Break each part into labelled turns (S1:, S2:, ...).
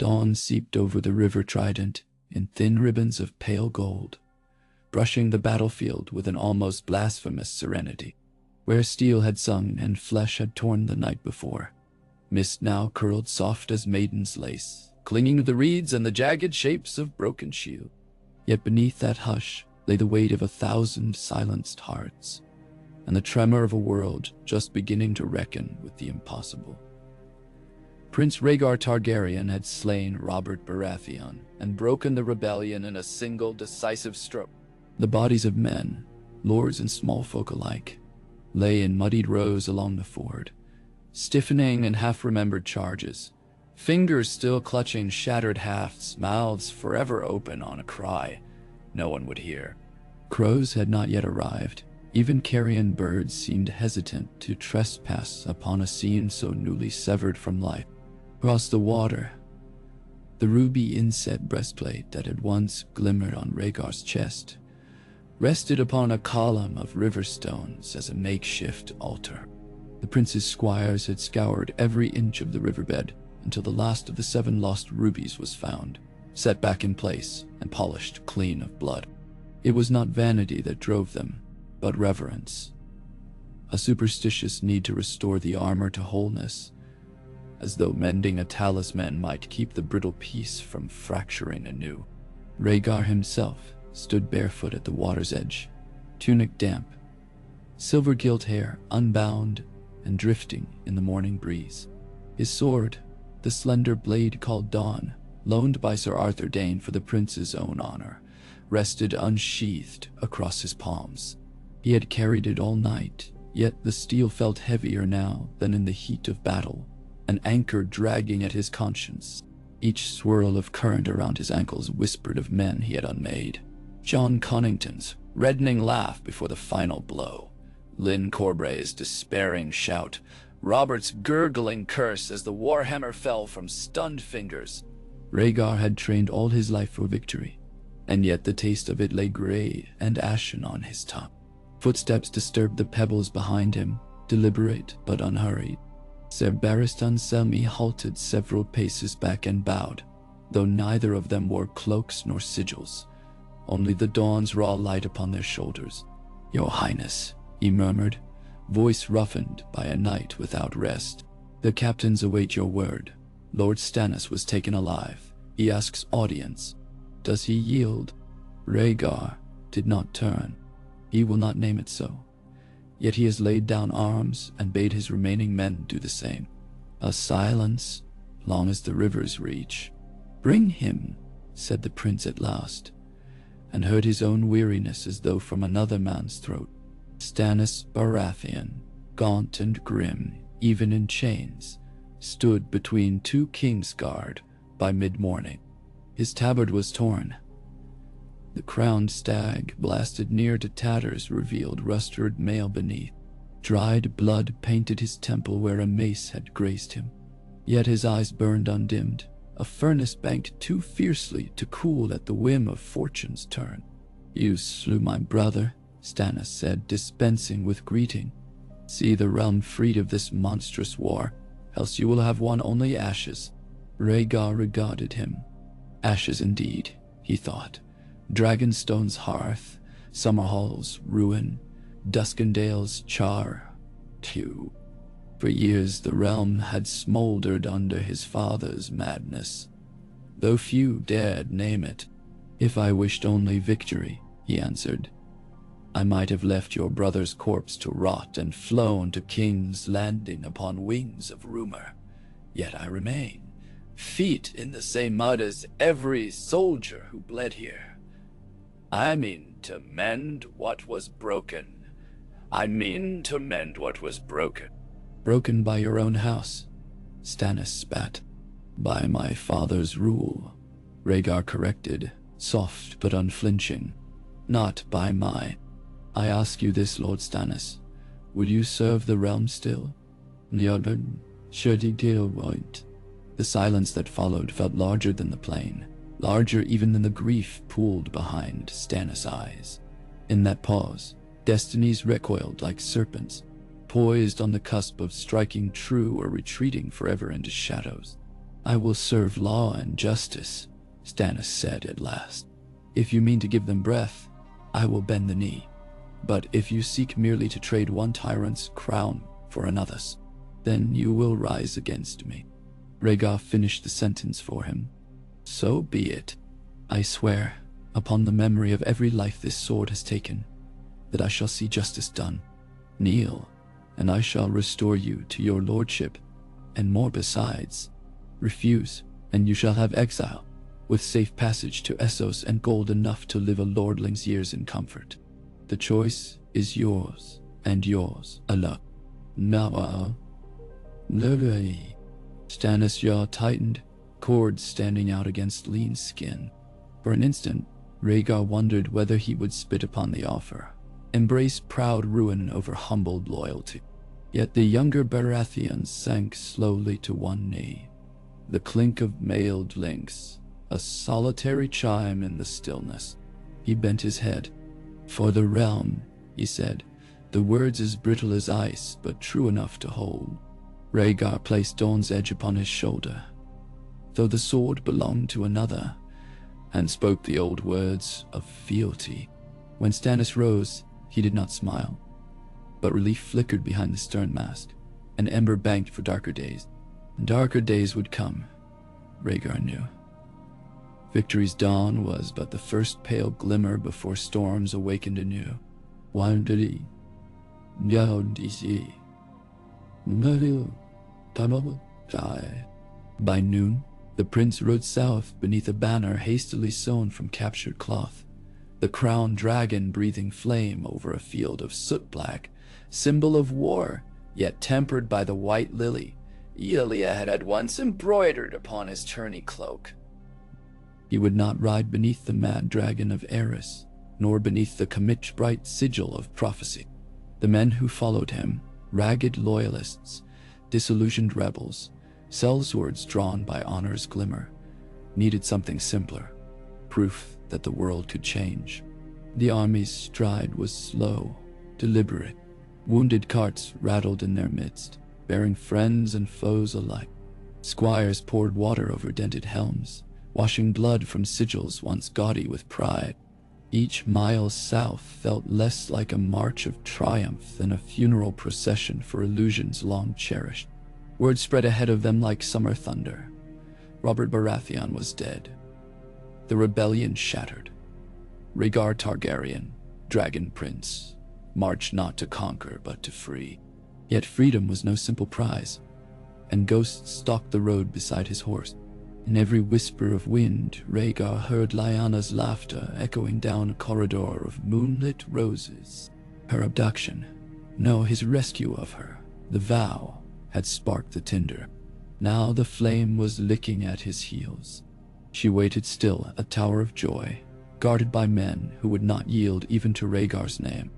S1: Dawn seeped over the river Trident in thin ribbons of pale gold, brushing the battlefield with an almost blasphemous serenity. Where steel had sung and flesh had torn the night before, mist now curled soft as maiden's lace, clinging to the reeds and the jagged shapes of broken shield. Yet beneath that hush lay the weight of 1,000 silenced hearts, and the tremor of a world just beginning to reckon with the impossible. Prince Rhaegar Targaryen had slain Robert Baratheon and broken the rebellion in a single decisive stroke. The bodies of men, lords and small folk alike, lay in muddied rows along the ford, stiffening in half-remembered charges, fingers still clutching shattered hafts, mouths forever open on a cry no one would hear. Crows had not yet arrived. Even carrion birds seemed hesitant to trespass upon a scene so newly severed from life. Across the water, the ruby inset breastplate that had once glimmered on Rhaegar's chest rested upon a column of river stones as a makeshift altar. The prince's squires had scoured every inch of the riverbed until the last of the 7 lost rubies was found, set back in place and polished clean of blood. It was not vanity that drove them, but reverence, a superstitious need to restore the armor to wholeness, as though mending a talisman might keep the brittle piece from fracturing anew. Rhaegar himself stood barefoot at the water's edge, tunic damp, silver-gilt hair unbound and drifting in the morning breeze. His sword, the slender blade called Dawn, loaned by Sir Arthur Dane for the prince's own honor, rested unsheathed across his palms. He had carried it all night, yet the steel felt heavier now than in the heat of battle, an anchor dragging at his conscience. Each swirl of current around his ankles whispered of men he had unmade. John Connington's reddening laugh before the final blow, Lynn Corbray's despairing shout, Robert's gurgling curse as the warhammer fell from stunned fingers. Rhaegar had trained all his life for victory, and yet the taste of it lay gray and ashen on his tongue. Footsteps disturbed the pebbles behind him, deliberate but unhurried. Ser Barristan Selmy halted several paces back and bowed, though neither of them wore cloaks nor sigils, only the dawn's raw light upon their shoulders. "Your Highness," he murmured, voice roughened by a night without rest. "The captains await your word. Lord Stannis was taken alive. He asks audience. Does he yield?" Rhaegar did not turn. He will not name it so. Yet he has laid down arms and bade his remaining men do the same. A silence, long as the rivers reach. "Bring him," said the prince at last, and heard his own weariness as though from another man's throat. Stannis Baratheon, gaunt and grim, even in chains, stood between 2 Kingsguard by mid-morning. His tabard was torn. The crowned stag, blasted near to tatters, revealed rust-red mail beneath. Dried blood painted his temple where a mace had grazed him. Yet his eyes burned undimmed, a furnace banked too fiercely to cool at the whim of fortune's turn. "You slew my brother," Stannis said, dispensing with greeting. "See the realm freed of this monstrous war, else you will have won only ashes." Rhaegar regarded him. Ashes indeed, he thought. Dragonstone's hearth, Summerhall's ruin, Duskendale's char. Too. For years the realm had smoldered under his father's madness, though few dared name it. "If I wished only victory," he answered, "I might have left your brother's corpse to rot and flown to King's Landing upon wings of rumor. Yet I remain, feet in the same mud as every soldier who bled here. I mean to mend what was broken. I mean to mend what was broken." "Broken by your own house," Stannis spat. "By my father's rule," Rhaegar corrected, soft but unflinching. "Not by mine. I ask you this, Lord Stannis. Would you serve the realm still?" The silence that followed felt larger than the plain, larger even than the grief pooled behind Stannis' eyes. In that pause, destinies recoiled like serpents, poised on the cusp of striking true or retreating forever into shadows. I will serve law and justice, Stannis said at last. If you mean to give them breath, I will bend the knee. But if you seek merely to trade one tyrant's crown for another's, then you will rise against me. Rhaegar finished the sentence for him. So be it. I swear, upon the memory of every life this sword has taken, that I shall see justice done. Kneel, and I shall restore you to your lordship, and more besides. Refuse, and you shall have exile, with safe passage to Essos and gold enough to live a lordling's years in comfort. The choice is yours, and yours alone. Now, Stannis' jaw tightened, cords standing out against lean skin. For an instant, Rhaegar wondered whether he would spit upon the offer, embrace proud ruin over humbled loyalty. Yet the younger Baratheon sank slowly to one knee. The clink of mailed links, a solitary chime in the stillness. He bent his head. For the realm, he said, the words as brittle as ice, but true enough to hold. Rhaegar placed Dawn's edge upon his shoulder, though the sword belonged to another, and spoke the old words of fealty. When Stannis rose, he did not smile, but relief flickered behind the stern mask. An ember banked for darker days. Darker days would come, Rhaegar knew. Victory's dawn was but the first pale glimmer before storms awakened anew. By noon, the prince rode south beneath a banner hastily sewn from captured cloth, the crowned dragon breathing flame over a field of soot-black, symbol of war, yet tempered by the white lily Elia had at once embroidered upon his tourney cloak. He would not ride beneath the mad dragon of Eris, nor beneath the Commitch bright sigil of prophecy. The men who followed him, ragged loyalists, disillusioned rebels, sellswords drawn by honor's glimmer, needed something simpler, proof that the world could change. The army's stride was slow, deliberate. Wounded carts rattled in their midst, bearing friends and foes alike. Squires poured water over dented helms, washing blood from sigils once gaudy with pride. Each mile south felt less like a march of triumph than a funeral procession for illusions long cherished. Word spread ahead of them like summer thunder. Robert Baratheon was dead. The rebellion shattered. Rhaegar Targaryen, Dragon Prince, marched not to conquer but to free. Yet freedom was no simple prize, and ghosts stalked the road beside his horse. In every whisper of wind, Rhaegar heard Lyanna's laughter echoing down a corridor of moonlit roses. Her abduction, no, his rescue of her, the vow, had sparked the tinder. Now the flame was licking at his heels. She waited still, a tower of joy, guarded by men who would not yield even to Rhaegar's name.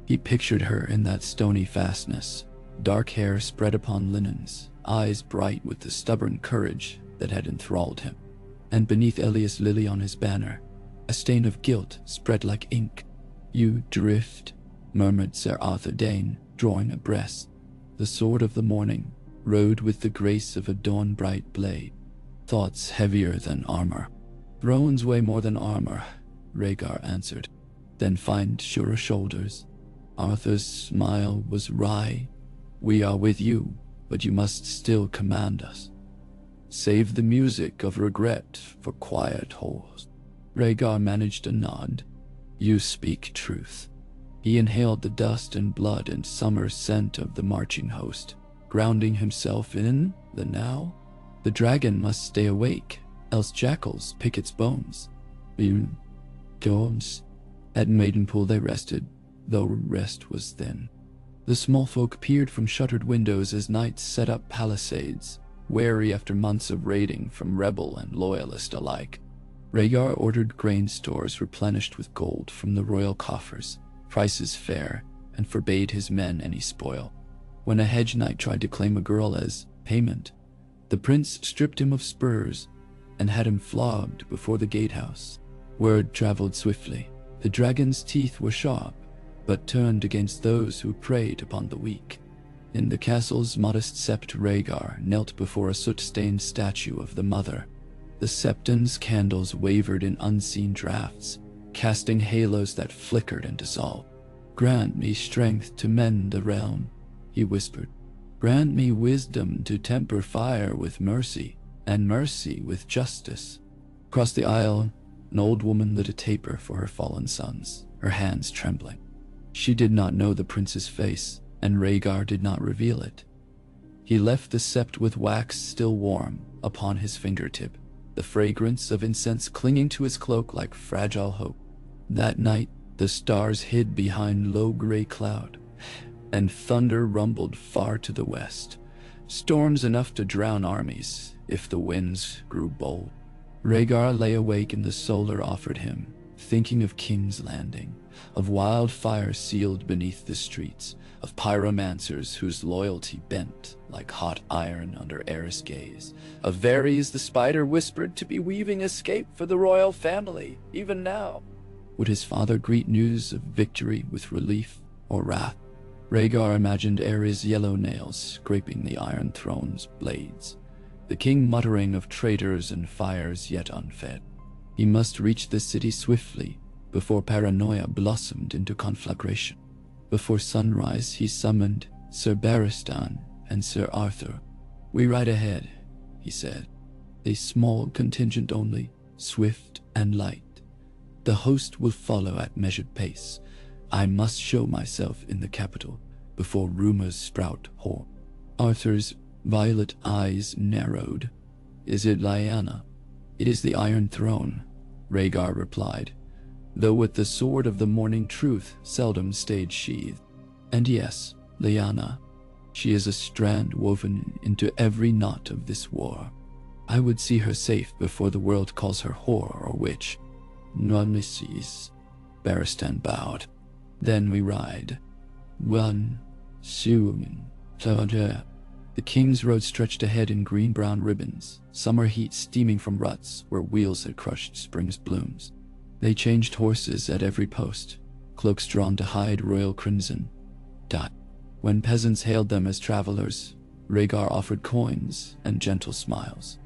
S1: He pictured her in that stony fastness, dark hair spread upon linens, eyes bright with the stubborn courage that had enthralled him. And beneath Elias Lily on his banner, a stain of guilt spread like ink. "You drift," murmured Sir Arthur Dane, drawing abreast. The sword of the morning rode with the grace of a dawn-bright blade. Thoughts heavier than armor. "Thrones weigh more than armor," Rhaegar answered. "Then find surer shoulders." Arthur's smile was wry. "We are with you, but you must still command us. Save the music of regret for quiet halls." Rhaegar managed a nod. "You speak truth." He inhaled the dust and blood and summer scent of the marching host, grounding himself in the now. The dragon must stay awake, else jackals pick its bones. At Maidenpool they rested, though rest was thin. The small folk peered from shuttered windows as knights set up palisades, wary after months of raiding from rebel and loyalist alike. Rhaegar ordered grain stores replenished with gold from the royal coffers, prices fair, and forbade his men any spoil. When a hedge knight tried to claim a girl as payment, the prince stripped him of spurs and had him flogged before the gatehouse. Word traveled swiftly. The dragon's teeth were sharp, but turned against those who preyed upon the weak. In the castle's modest sept, Rhaegar knelt before a soot-stained statue of the mother. The septon's candles wavered in unseen drafts, casting halos that flickered and dissolved. "Grant me strength to mend the realm," he whispered. "Grant me wisdom to temper fire with mercy, and mercy with justice." Across the aisle, an old woman lit a taper for her fallen sons, her hands trembling. She did not know the prince's face, and Rhaegar did not reveal it. He left the sept with wax still warm upon his fingertip, the fragrance of incense clinging to his cloak like fragile hope. That night, the stars hid behind low gray cloud, and thunder rumbled far to the west, storms enough to drown armies if the winds grew bold. Rhaegar lay awake in the solar offered him, thinking of King's Landing, of wildfire sealed beneath the streets, of pyromancers whose loyalty bent like hot iron under Aerys' gaze, of Varys the spider whispered to be weaving escape for the royal family, even now. Would his father greet news of victory with relief or wrath? Rhaegar imagined Aerys' yellow nails scraping the Iron Throne's blades, the king muttering of traitors and fires yet unfed. He must reach the city swiftly, before paranoia blossomed into conflagration. Before sunrise, he summoned Sir Barristan and Sir Arthur. "We ride ahead," he said. "A small contingent only, swift and light. The host will follow at measured pace. I must show myself in the capital before rumors sprout hoar." Arthur's violet eyes narrowed. "Is it Lyanna?" "It is the Iron Throne," Rhaegar replied, though with the sword of the morning truth seldom stayed sheathed. "And yes, Lyanna. She is a strand woven into every knot of this war. I would see her safe before the world calls her whore or witch." "Nemesis," Barristan bowed. "Then we ride. One, soon, soldier." The king's road stretched ahead in green-brown ribbons, summer heat steaming from ruts where wheels had crushed spring's blooms. They changed horses at every post, cloaks drawn to hide royal crimson. When peasants hailed them as travelers, Rhaegar offered coins and gentle smiles.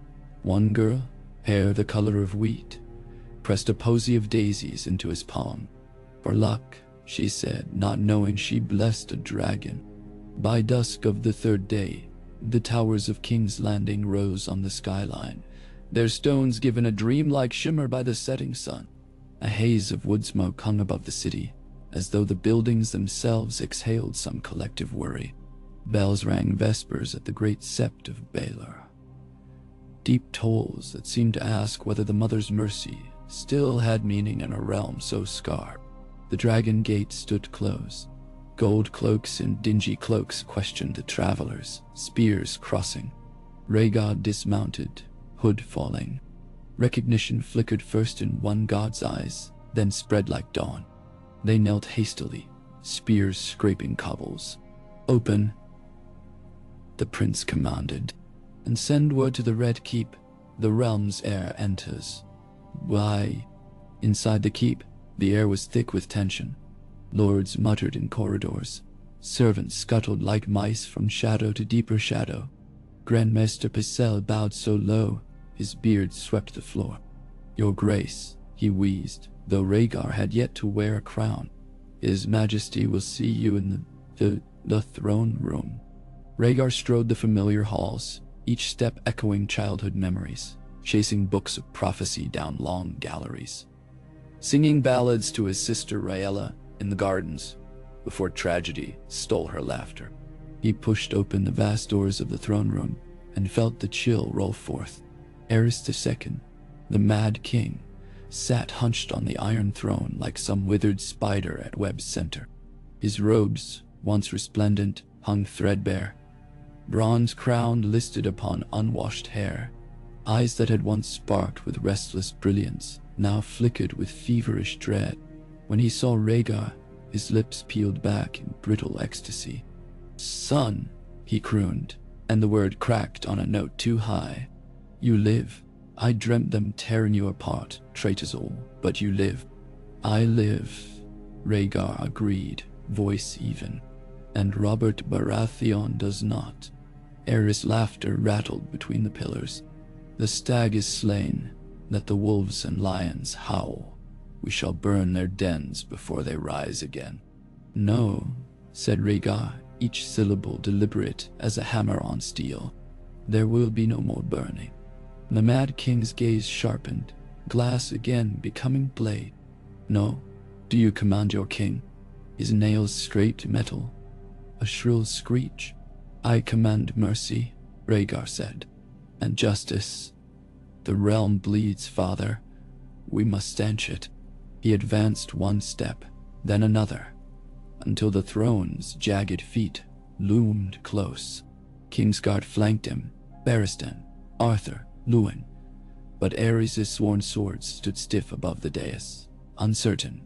S1: One girl, hair the color of wheat, pressed a posy of daisies into his palm. "For luck," she said, not knowing she blessed a dragon. By dusk of the third day, the towers of King's Landing rose on the skyline, their stones given a dreamlike shimmer by the setting sun. A haze of wood smoke hung above the city, as though the buildings themselves exhaled some collective worry. Bells rang vespers at the great sept of Baelor, deep tolls that seemed to ask whether the mother's mercy still had meaning in a realm so scarred. The dragon gate stood closed. Gold cloaks and dingy cloaks questioned the travelers, spears crossing. Rhaegar dismounted, hood falling. Recognition flickered first in one god's eyes, then spread like dawn. They knelt hastily, spears scraping cobbles. "Open," the prince commanded, "and send word to the Red Keep. The realm's heir enters." Why? Inside the keep, the air was thick with tension. Lords muttered in corridors. Servants scuttled like mice from shadow to deeper shadow. Grandmaster Pycelle bowed so low, his beard swept the floor. "Your Grace," he wheezed, though Rhaegar had yet to wear a crown. "His Majesty will see you in the throne room." Rhaegar strode the familiar halls, each step echoing childhood memories, chasing books of prophecy down long galleries, singing ballads to his sister Rhaella in the gardens before tragedy stole her laughter. He pushed open the vast doors of the throne room and felt the chill roll forth. Aerys II, the Mad King, sat hunched on the Iron Throne like some withered spider at web's center. His robes, once resplendent, hung threadbare. Bronze crown listed upon unwashed hair. Eyes that had once sparked with restless brilliance now flickered with feverish dread. When he saw Rhaegar, his lips peeled back in brittle ecstasy. "Son," he crooned, and the word cracked on a note too high. "You live. I dreamt them tearing you apart, traitors all, but you live." "I live," Rhaegar agreed, voice even. and Robert Baratheon does not. Aerys' laughter rattled between the pillars. The stag is slain. Let the wolves and lions howl. We shall burn their dens before they rise again. No, said Rhaegar, each syllable deliberate as a hammer on steel. There will be no more burning. The Mad King's gaze sharpened, glass again becoming blade. No, do you command your king? His nails straight metal. A shrill screech. I command mercy, Rhaegar said, and justice. The realm bleeds, father. We must stanch it. He advanced one step, then another, until the throne's jagged feet loomed close. Kingsguard flanked him, Barristan, Arthur, Luwin, but Aerys' sworn swords stood stiff above the dais, uncertain,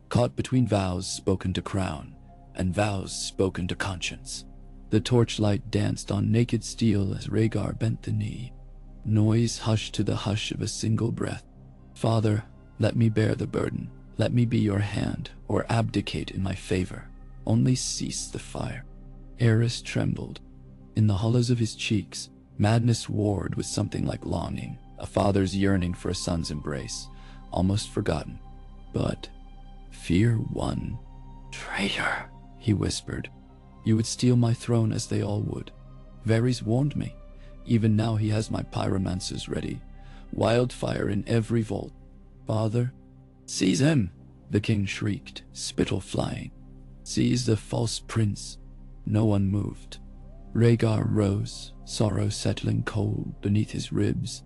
S1: caught between vows spoken to crown and vows spoken to conscience. The torchlight danced on naked steel as Rhaegar bent the knee. Noise hushed to the hush of a single breath. Father, let me bear the burden. Let me be your hand, or abdicate in my favor. Only cease the fire. Aerys trembled. In the hollows of his cheeks, madness warred with something like longing, a father's yearning for a son's embrace, almost forgotten. But fear won. Traitor, he whispered. You would steal my throne as they all would. Varys warned me. Even now he has my pyromancers ready. Wildfire in every vault. Father, seize him, the king shrieked, spittle flying. Seize the false prince. No one moved. Rhaegar rose, sorrow settling cold beneath his ribs.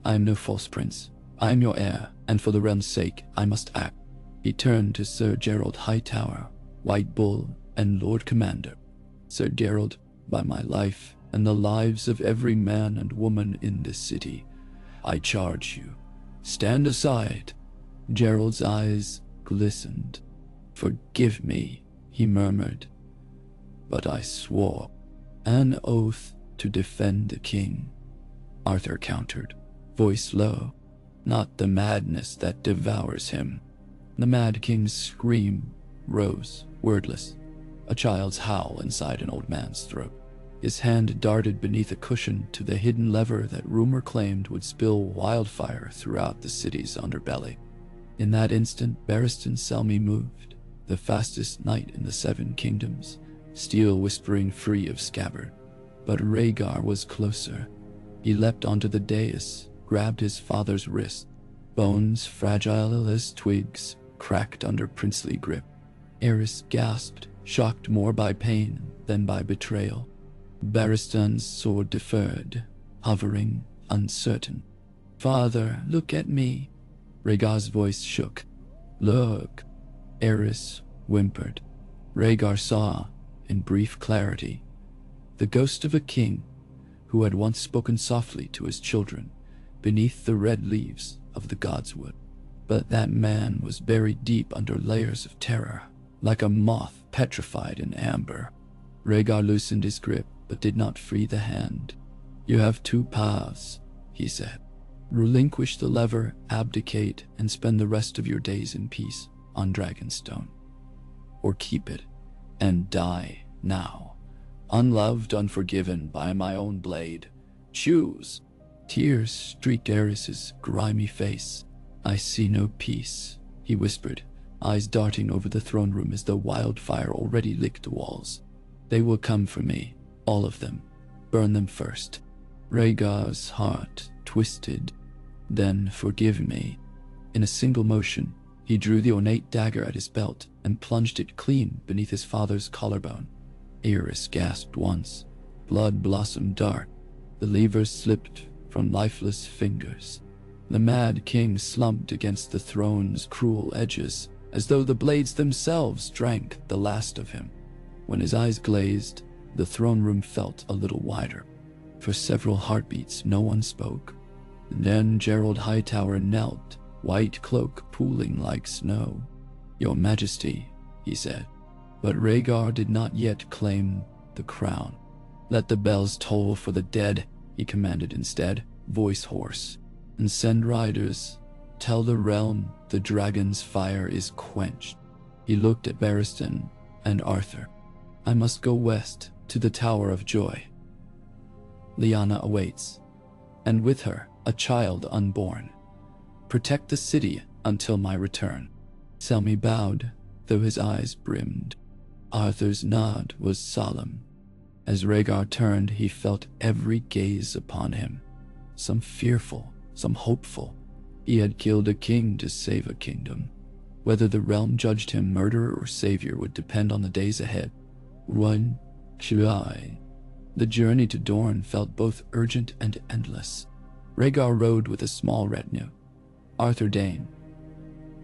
S1: I am no false prince. I am your heir, and for the realm's sake, I must act. He turned to Sir Gerald Hightower, White Bull, and Lord Commander. Sir Gerald, by my life and the lives of every man and woman in this city, I charge you, stand aside. Gerald's eyes glistened. Forgive me, he murmured, but I swore an oath to defend the king. Arthur countered, voice low, not the madness that devours him. The Mad King's scream rose, wordless, a child's howl inside an old man's throat. His hand darted beneath a cushion to the hidden lever that rumor claimed would spill wildfire throughout the city's underbelly. In that instant, Barristan Selmy moved, the fastest knight in the Seven Kingdoms, steel whispering free of scabbard. But Rhaegar was closer. He leapt onto the dais, grabbed his father's wrist. Bones, fragile as twigs, cracked under princely grip. Aerys gasped, shocked more by pain than by betrayal. Barristan's sword deferred, hovering, uncertain. Father, look at me. Rhaegar's voice shook. Look. Aerys whimpered. Rhaegar saw, in brief clarity, the ghost of a king who had once spoken softly to his children beneath the red leaves of the godswood. But that man was buried deep under layers of terror, like a moth petrified in amber. Rhaegar loosened his grip, but did not free the hand. You have two paths, he said. Relinquish the lever, abdicate, and spend the rest of your days in peace on Dragonstone. Or keep it, and die now, unloved, unforgiven by my own blade. Choose. Tears streaked Aerys' grimy face. I see no peace, he whispered, eyes darting over the throne room as though wildfire already licked the walls. They will come for me, all of them. Burn them first. Rhaegar's heart twisted. Then forgive me. In a single motion, he drew the ornate dagger at his belt and plunged it clean beneath his father's collarbone. Aerys gasped once. Blood blossomed dark. The levers slipped from lifeless fingers. The Mad King slumped against the throne's cruel edges, as though the blades themselves drank the last of him. When his eyes glazed, the throne room felt a little wider. For several heartbeats, no one spoke. Then Gerald Hightower knelt, white cloak pooling like snow. Your Majesty, he said. But Rhaegar did not yet claim the crown. Let the bells toll for the dead, he commanded instead, voice hoarse. And send riders. Tell the realm the dragon's fire is quenched. He looked at Barristan and Arthur. I must go west to the Tower of Joy. Lyanna awaits, and with her a child unborn. Protect the city until my return." Selmy bowed, though his eyes brimmed. Arthur's nod was solemn. As Rhaegar turned, he felt every gaze upon him, some fearful, some hopeful. He had killed a king to save a kingdom. Whether the realm judged him murderer or savior would depend on the days ahead. One July. The journey to Dorne felt both urgent and endless. Rhaegar rode with a small retinue. Arthur Dayne,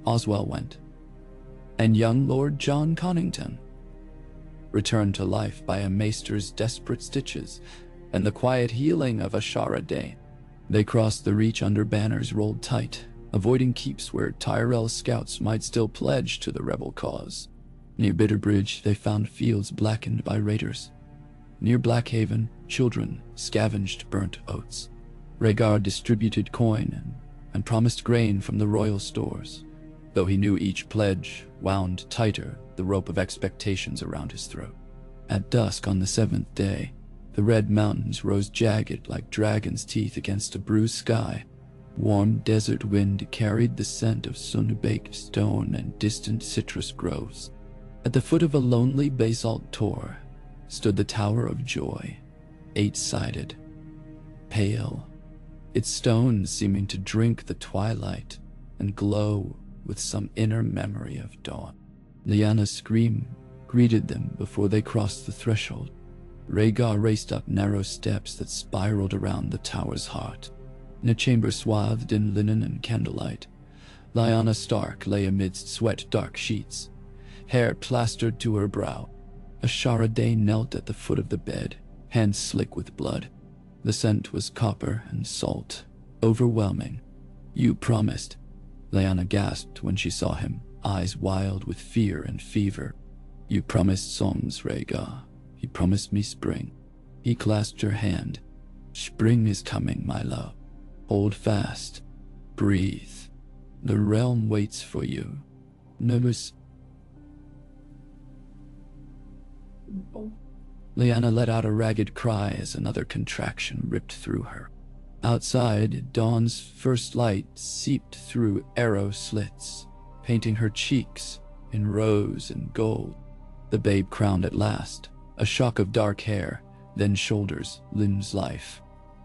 S1: Oswell went, and young Lord John Connington, returned to life by a maester's desperate stitches and the quiet healing of Ashara Dayne. They crossed the reach under banners rolled tight, avoiding keeps where Tyrell scouts might still pledge to the rebel cause. Near Bitterbridge, they found fields blackened by raiders. Near Blackhaven, children scavenged burnt oats. Rhaegar distributed coin and promised grain from the royal stores, though he knew each pledge wound tighter the rope of expectations around his throat. At dusk on the 7th day, the red mountains rose jagged like dragon's teeth against a bruised sky. Warm desert wind carried the scent of sun-baked stone and distant citrus groves. At the foot of a lonely basalt tor stood the Tower of Joy, 8-sided, pale, its stones seeming to drink the twilight and glow with some inner memory of dawn. Lyanna's scream greeted them before they crossed the threshold. Rhaegar raced up narrow steps that spiraled around the tower's heart. In a chamber swathed in linen and candlelight, Lyanna Stark lay amidst sweat-dark sheets, hair plastered to her brow. Ashara Dayne knelt at the foot of the bed, hands slick with blood. The scent was copper and salt, overwhelming. "You promised," Lyanna gasped when she saw him, eyes wild with fear and fever. "You promised Soms, Rhaegar. You promised me spring." He clasped her hand. "Spring is coming, my love. Hold fast. Breathe. The realm waits for you. Nervous." Lyanna let out a ragged cry as another contraction ripped through her. Outside, dawn's first light seeped through arrow slits, painting her cheeks in rose and gold. The babe crowned at last, a shock of dark hair, then shoulders, limbs life.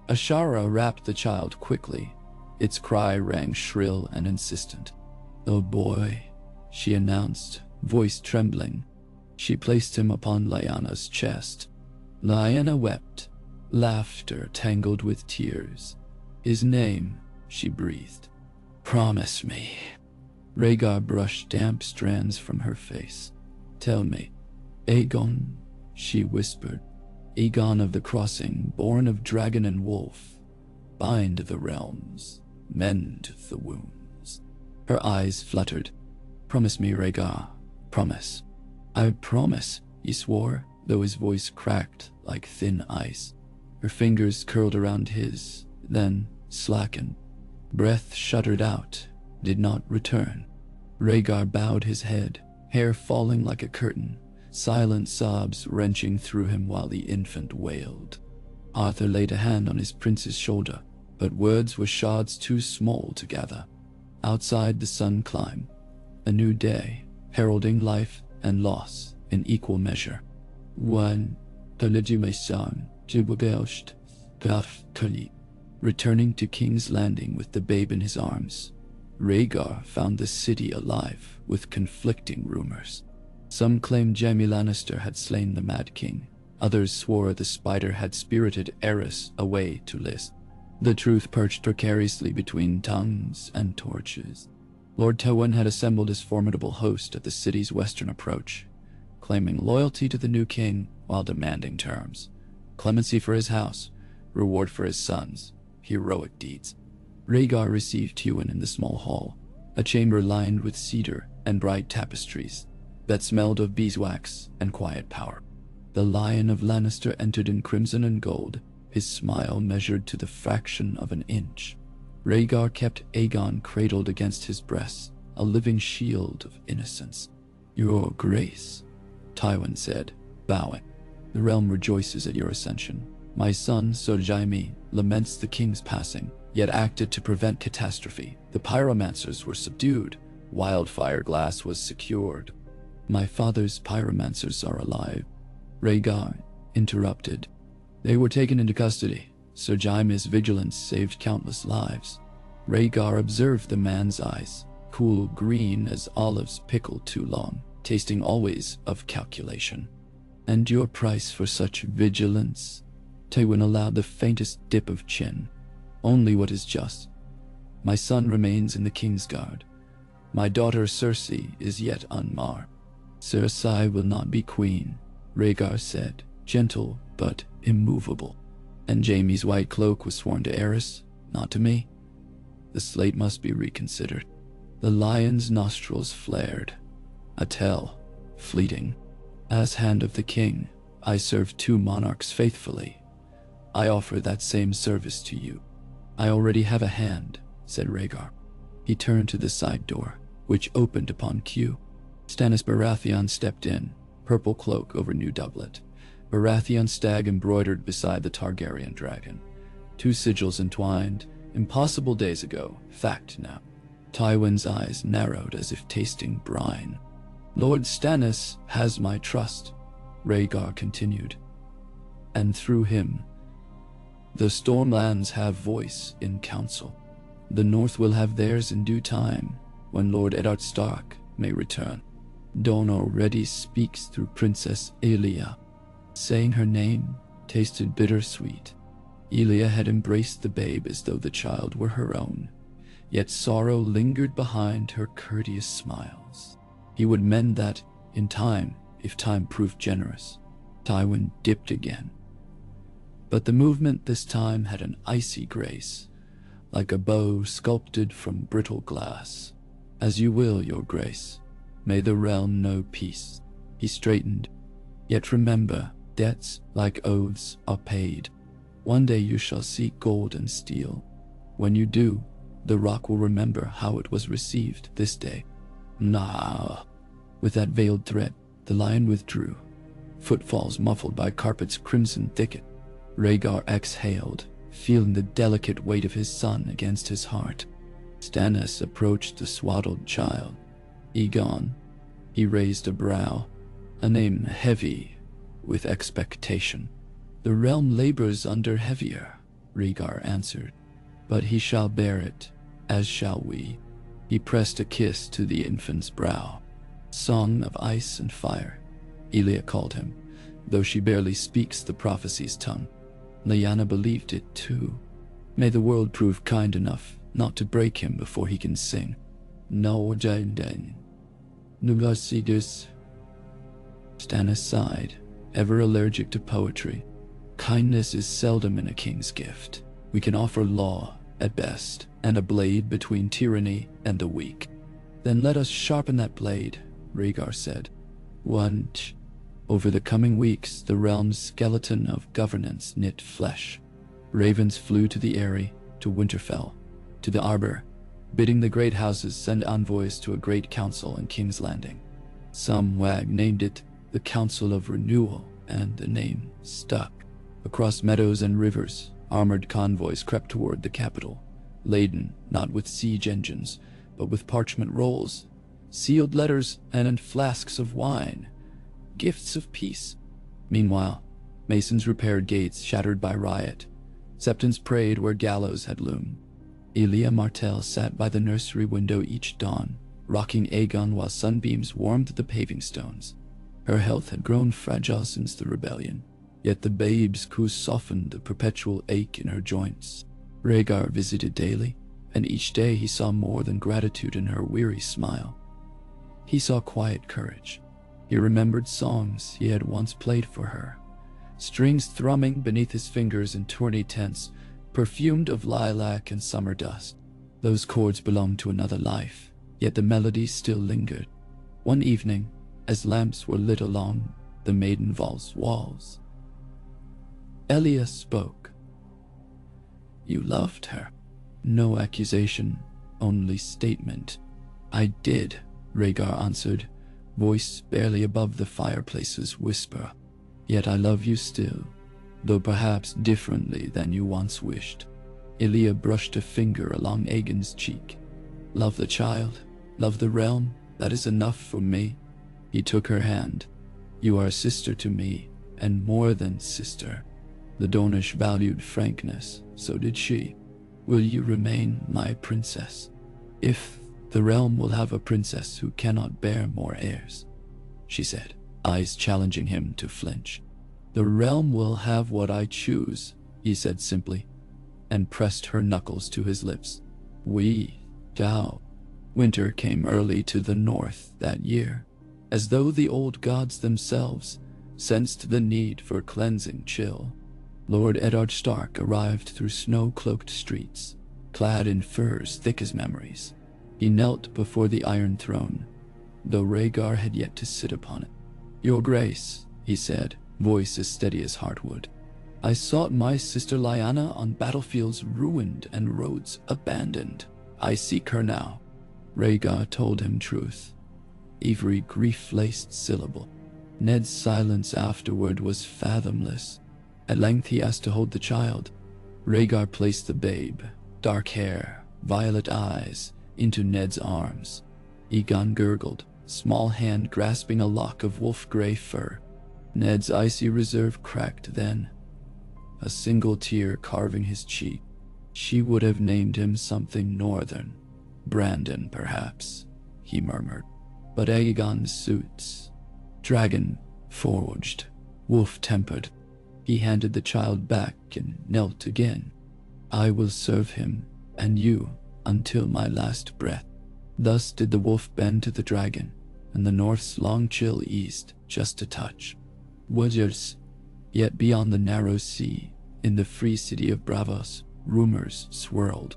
S1: Ashara wrapped the child quickly. Its cry rang shrill and insistent. "Oh boy," she announced, voice trembling. She placed him upon Lyanna's chest. Lyanna wept, laughter tangled with tears. "His name," she breathed. "Promise me." Rhaegar brushed damp strands from her face. "Tell me." "Aegon," she whispered. "Aegon of the Crossing, born of dragon and wolf. Bind the realms, mend the wounds." Her eyes fluttered. "Promise me, Rhaegar. Promise." "I promise," he swore, though his voice cracked like thin ice. Her fingers curled around his, then slackened. Breath shuddered out, did not return. Rhaegar bowed his head, hair falling like a curtain, silent sobs wrenching through him while the infant wailed. Arthur laid a hand on his prince's shoulder, but words were shards too small to gather. Outside, the sun climbed, a new day, heralding life and loss in equal measure. One, returning to King's Landing with the babe in his arms, Rhaegar found the city alive with conflicting rumors. Some claimed Jaime Lannister had slain the Mad King. Others swore the spider had spirited Aerys away to Lys. The truth perched precariously between tongues and torches. Lord Tywin had assembled his formidable host at the city's western approach, claiming loyalty to the new king while demanding terms. Clemency for his house, reward for his sons, heroic deeds. Rhaegar received Tywin in the small hall, a chamber lined with cedar and bright tapestries that smelled of beeswax and quiet power. The Lion of Lannister entered in crimson and gold, his smile measured to the fraction of an inch. Rhaegar kept Aegon cradled against his breast, a living shield of innocence. "Your Grace," Tywin said, bowing. The realm rejoices at your ascension. My son, Sir Jaime, laments the king's passing, yet acted to prevent catastrophe. The pyromancers were subdued. Wildfire glass was secured. My father's pyromancers are alive. RHAEGAR interrupted. They were taken into custody. Sir Jaime's vigilance saved countless lives. RHAEGAR observed the man's eyes, cool green as olives pickled too long, tasting always of calculation. And your price for such vigilance? Tywin allowed the faintest dip of chin. Only what is just. My son remains in the King's Guard. My daughter Cersei is yet unmarred. Cersei will not be queen, RHAEGAR said, gentle but immovable. And Jaime's white cloak was sworn to heiress, not to me. The slate must be reconsidered. The lion's nostrils flared. A tell, fleeting. As hand of the king, I served 2 monarchs faithfully. I offer that same service to you. I already have a hand, said RHAEGAR. He turned to the side door, which opened upon Q. Stannis Baratheon stepped in, purple cloak over new doublet. Baratheon stag embroidered beside the Targaryen dragon. 2 sigils entwined, impossible days ago, fact now. Tywin's eyes narrowed as if tasting brine. Lord Stannis has my trust, RHAEGAR continued. And through him, the Stormlands have voice in council. The North will have theirs in due time, when Lord Eddard Stark may return. Dawn already speaks through Princess Elia. Saying her name tasted bittersweet. Elia had embraced the babe as though the child were her own, yet sorrow lingered behind her courteous smiles. He would mend that in time, if time proved generous. Tywin dipped again. But the movement this time had an icy grace, like a bow sculpted from brittle glass. As you will, your grace. May the realm know peace. He straightened. Yet remember, debts like oaths are paid. One day you shall seek gold and steel. When you do, the rock will remember how it was received this day. Nah. With that veiled threat, the lion withdrew, footfalls muffled by carpet's crimson thicket. RHAEGAR exhaled, feeling the delicate weight of his son against his heart. Stannis approached the swaddled child. Aegon. He raised a brow, a name heavy with expectation. The realm labors under heavier, RHAEGAR answered. But he shall bear it, as shall we. He pressed a kiss to the infant's brow. Son of ice and fire, Elia called him, though she barely speaks the prophecy's tongue. Lyanna believed it too. May the world prove kind enough not to break him before he can sing. No, Jane. Nugasidus. Stannis sighed, ever allergic to poetry. Kindness is seldom in a king's gift. We can offer law, at best, and a blade between tyranny and the weak. Then let us sharpen that blade, RHAEGAR said. Once. Over the coming weeks, the realm's skeleton of governance knit flesh. Ravens flew to the Eyrie, to Winterfell, to the Arbor, bidding the great houses send envoys to a great council in King's Landing. Some wag named it the Council of Renewal, and the name stuck. Across meadows and rivers, armored convoys crept toward the capital, laden not with siege engines, but with parchment rolls, sealed letters, and flasks of wine, gifts of peace. Meanwhile, masons repaired gates shattered by riot. Septons prayed where gallows had loomed. Elia Martell sat by the nursery window each dawn, rocking Aegon while sunbeams warmed the paving stones. Her health had grown fragile since the rebellion, yet the babe's coo softened the perpetual ache in her joints. RHAEGAR visited daily, and each day he saw more than gratitude in her weary smile. He saw quiet courage. He remembered songs he had once played for her, strings thrumming beneath his fingers in tourney tents, perfumed of lilac and summer dust. Those chords belonged to another life, yet the melody still lingered. One evening, as lamps were lit along the maiden vault's walls, Elia spoke. You loved her. No accusation, only statement. I did, RHAEGAR answered, voice barely above the fireplace's whisper. Yet I love you still, though perhaps differently than you once wished. Ilia brushed a finger along Aegon's cheek. Love the child, love the realm, that is enough for me. He took her hand. You are a sister to me, and more than sister. The Dornish valued frankness, so did she. Will you remain my princess? If the realm will have a princess who cannot bear more heirs, she said, eyes challenging him to flinch. The realm will have what I choose, he said simply, and pressed her knuckles to his lips. We shall. Winter came early to the north that year, as though the old gods themselves sensed the need for cleansing chill. Lord Eddard Stark arrived through snow-cloaked streets, clad in furs thick as memories. He knelt before the Iron Throne, though Rhaegar had yet to sit upon it. Your Grace, he said, voice as steady as heartwood. I sought my sister Lyanna on battlefields ruined and roads abandoned. I seek her now. Rhaegar told him truth, every grief-laced syllable. Ned's silence afterward was fathomless. At length he asked to hold the child. Rhaegar placed the babe, dark hair, violet eyes, into Ned's arms. Aegon gurgled, small hand grasping a lock of wolf-gray fur. Ned's icy reserve cracked then, a single tear carving his cheek. She would have named him something northern. Brandon, perhaps, he murmured. But Aegon's suits, dragon forged, wolf-tempered. He handed the child back and knelt again. I will serve him and you until my last breath. Thus did the wolf bend to the dragon, and the north's long chill eased just a touch. Wizards, yet beyond the narrow sea, in the free city of Bravos, rumors swirled.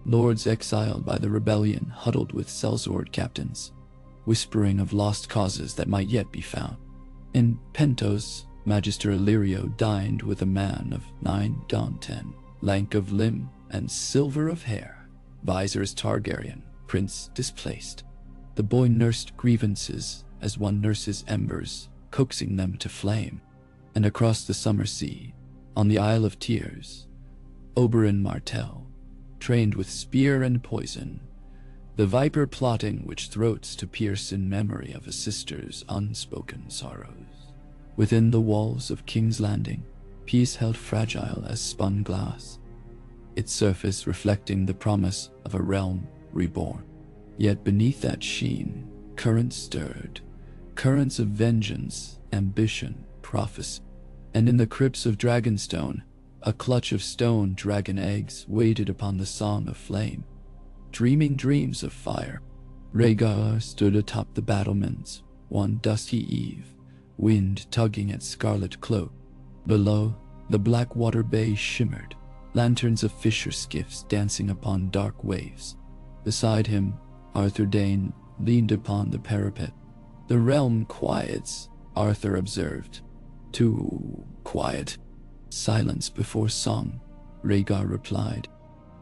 S1: Lords exiled by the rebellion huddled with sellsword captains, whispering of lost causes that might yet be found. In Pentos, Magister Illyrio dined with a man of 9'10", lank of limb and silver of hair, Viserys Targaryen, prince displaced. The boy nursed grievances as one nurses embers, coaxing them to flame. And across the summer sea, on the Isle of Tears, Oberyn Martell, trained with spear and poison, the viper plotting which throats to pierce in memory of a sister's unspoken sorrows. Within the walls of King's Landing, peace held fragile as spun glass, its surface reflecting the promise of a realm reborn. Yet beneath that sheen, currents stirred, currents of vengeance, ambition, prophecy. And in the crypts of Dragonstone, a clutch of stone dragon eggs waited upon the song of flame, dreaming dreams of fire. Rhaegar stood atop the battlements one dusty eve, wind tugging at scarlet cloak. Below, the black water bay shimmered, lanterns of fisher skiffs dancing upon dark waves. Beside him, Arthur Dayne leaned upon the parapet. The realm quiets, Arthur observed. Too quiet. Silence before song, Rhaegar replied.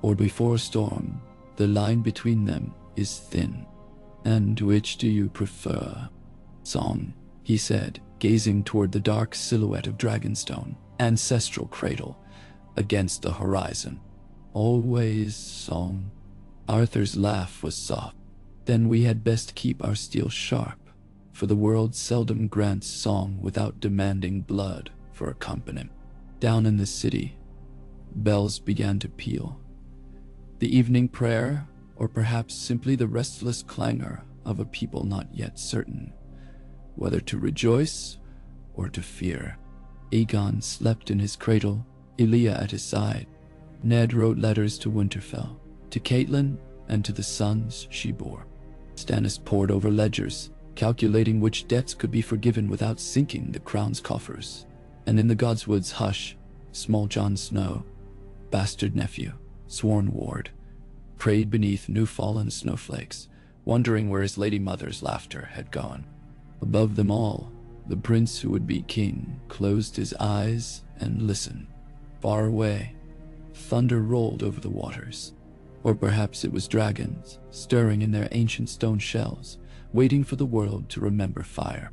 S1: Or before storm, the line between them is thin. And which do you prefer? Song, he said, gazing toward the dark silhouette of Dragonstone, ancestral cradle, against the horizon. Always song. Arthur's laugh was soft. Then we had best keep our steel sharp, for the world seldom grants song without demanding blood for accompaniment. Down in the city, bells began to peal. The evening prayer, or perhaps simply the restless clangor of a people not yet certain whether to rejoice or to fear. Aegon slept in his cradle, Ilia at his side. Ned wrote letters to Winterfell, to Catelyn, and to the sons she bore. Stannis pored over ledgers, calculating which debts could be forgiven without sinking the crown's coffers. And in the Godswood's hush, small Jon Snow, bastard nephew, sworn ward, prayed beneath new-fallen snowflakes, wondering where his lady mother's laughter had gone. Above them all, the prince who would be king closed his eyes and listened. Far away, thunder rolled over the waters. Or perhaps it was dragons, stirring in their ancient stone shells, waiting for the world to remember fire.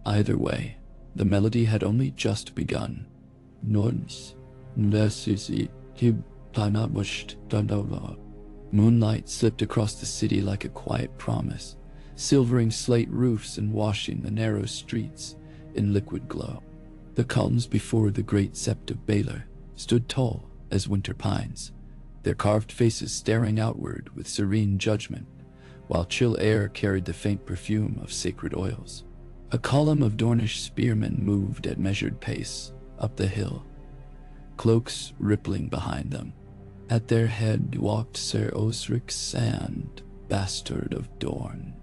S1: Either way, The melody had only just begun. Moonlight slipped across the city like a quiet promise, silvering slate roofs and washing the narrow streets in liquid glow. The columns before the great sept of Baylor stood tall as winter pines, their carved faces staring outward with serene judgment, while chill air carried the faint perfume of sacred oils. A column of Dornish spearmen moved at measured pace up the hill, cloaks rippling behind them. At their head walked Sir Osric Sand, bastard of Dorne,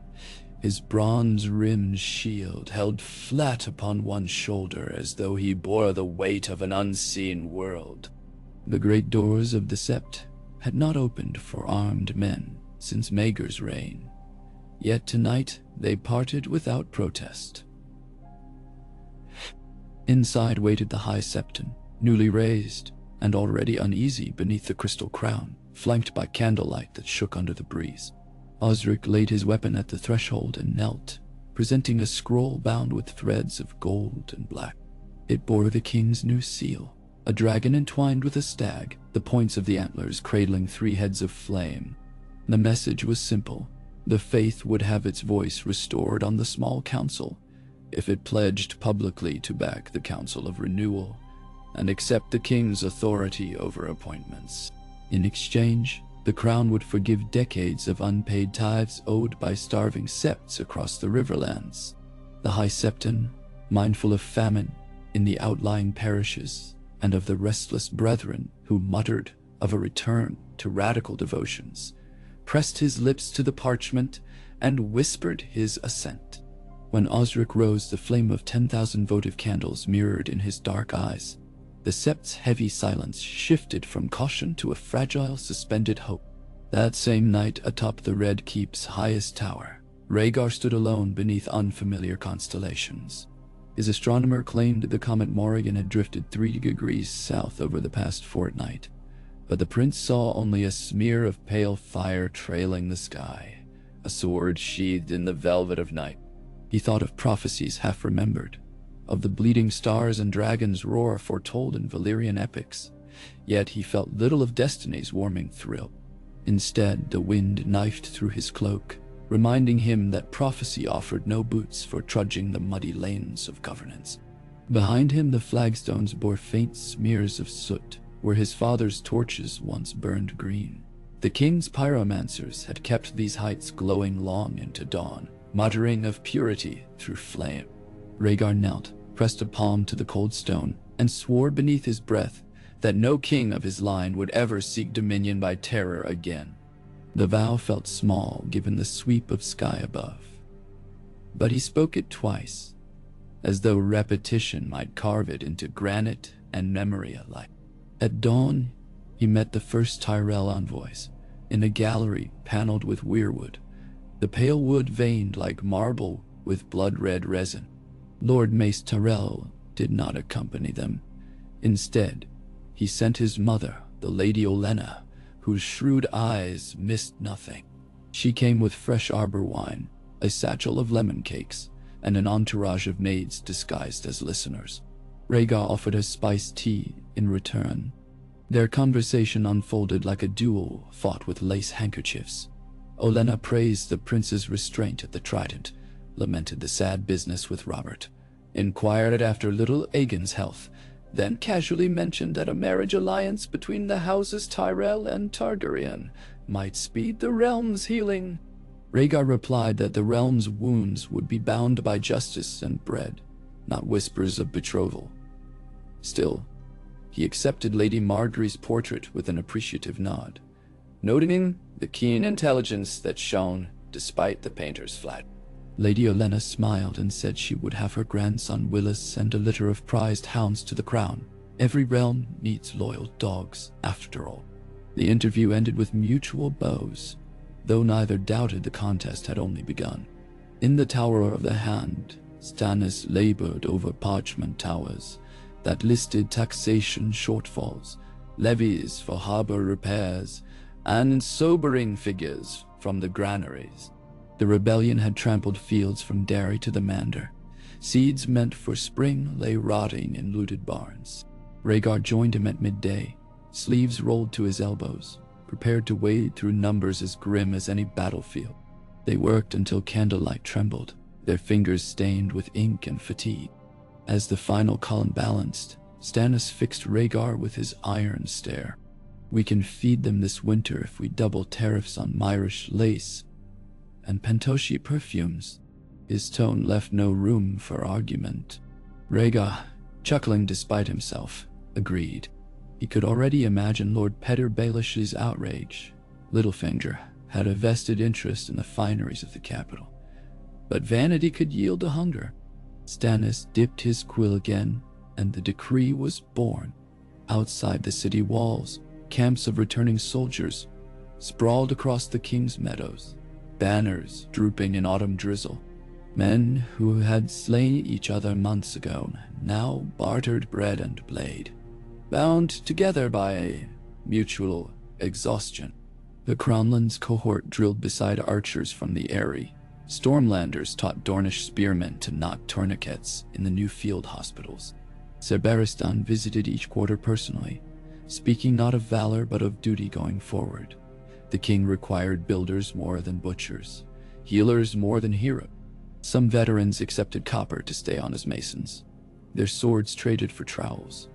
S1: his bronze-rimmed shield held flat upon one shoulder as though he bore the weight of an unseen world. The great doors of the sept had not opened for armed men since Rhaegar's reign, yet tonight they parted without protest. Inside waited the High Septon, newly raised and already uneasy beneath the crystal crown, flanked by candlelight that shook under the breeze. Osric laid his weapon at the threshold and knelt, presenting a scroll bound with threads of gold and black. It bore the king's new seal, a dragon entwined with a stag, the points of the antlers cradling 3 heads of flame. The message was simple. The faith would have its voice restored on the small council if it pledged publicly to back the Council of Renewal and accept the king's authority over appointments. In exchange, the crown would forgive decades of unpaid tithes owed by starving septs across the riverlands. The High Septon, mindful of famine in the outlying parishes and of the restless brethren who muttered of a return to radical devotions, pressed his lips to the parchment and whispered his assent. When Osric rose, the flame of 10,000 votive candles mirrored in his dark eyes. The sept's heavy silence shifted from caution to a fragile, suspended hope. That same night, atop the Red Keep's highest tower, Rhaegar stood alone beneath unfamiliar constellations. His astronomer claimed the comet Morrigan had drifted 3 degrees south over the past fortnight, but the prince saw only a smear of pale fire trailing the sky, a sword sheathed in the velvet of night. He thought of prophecies half remembered, of the bleeding stars and dragons' roar foretold in Valyrian epics, yet he felt little of destiny's warming thrill. Instead, the wind knifed through his cloak, reminding him that prophecy offered no boots for trudging the muddy lanes of governance. Behind him, the flagstones bore faint smears of soot, where his father's torches once burned green. The king's pyromancers had kept these heights glowing long into dawn, muttering of purity through flame. Rhaegar knelt, pressed a palm to the cold stone, and swore beneath his breath that no king of his line would ever seek dominion by terror again. The vow felt small given the sweep of sky above, but he spoke it twice, as though repetition might carve it into granite and memory alike. At dawn, he met the first Tyrell envoys in a gallery paneled with weirwood, the pale wood veined like marble with blood-red resin. Lord Mace Tyrell did not accompany them. Instead, he sent his mother, the Lady Olenna, whose shrewd eyes missed nothing. She came with fresh arbor wine, a satchel of lemon cakes, and an entourage of maids disguised as listeners. Rhaegar offered her spiced tea in return. Their conversation unfolded like a duel fought with lace handkerchiefs. Olenna praised the prince's restraint at the Trident, lamented the sad business with Robert, inquired after little Aegon's health, then casually mentioned that a marriage alliance between the houses Tyrell and Targaryen might speed the realm's healing. Rhaegar replied that the realm's wounds would be bound by justice and bread, not whispers of betrothal. Still, he accepted Lady Margaery's portrait with an appreciative nod, noting the keen intelligence that shone despite the painter's flat. Lady Olenna smiled and said she would have her grandson Willis send a litter of prized hounds to the crown. Every realm needs loyal dogs, after all. The interview ended with mutual bows, though neither doubted the contest had only begun. In the Tower of the Hand, Stannis labored over parchment towers that listed taxation shortfalls, levies for harbor repairs, and sobering figures from the granaries. The rebellion had trampled fields from Derry to the Mander, Seeds meant for spring lay rotting in looted barns. Rhaegar joined him at midday, sleeves rolled to his elbows, prepared to wade through numbers as grim as any battlefield. They worked until candlelight trembled, their fingers stained with ink and fatigue. As the final column balanced, Stannis fixed Rhaegar with his iron stare. "We can feed them this winter if we double tariffs on Myrish lace and Pentoshi perfumes." His tone left no room for argument. Rhaegar, chuckling despite himself, agreed. He could already imagine Lord Petyr Baelish's outrage. Littlefinger had a vested interest in the fineries of the capital, but vanity could yield to hunger. Stannis dipped his quill again, and the decree was born. Outside the city walls, camps of returning soldiers sprawled across the king's meadows, banners drooping in autumn drizzle. Men who had slain each other months ago now bartered bread and blade, bound together by mutual exhaustion. The Crownlands cohort drilled beside archers from the Eyrie. Stormlanders taught Dornish spearmen to knot tourniquets in the new field hospitals. Ser Barristan visited each quarter personally, speaking not of valor but of duty going forward. The king required builders more than butchers, healers more than heroes. Some veterans accepted copper to stay on as masons, their swords traded for trowels.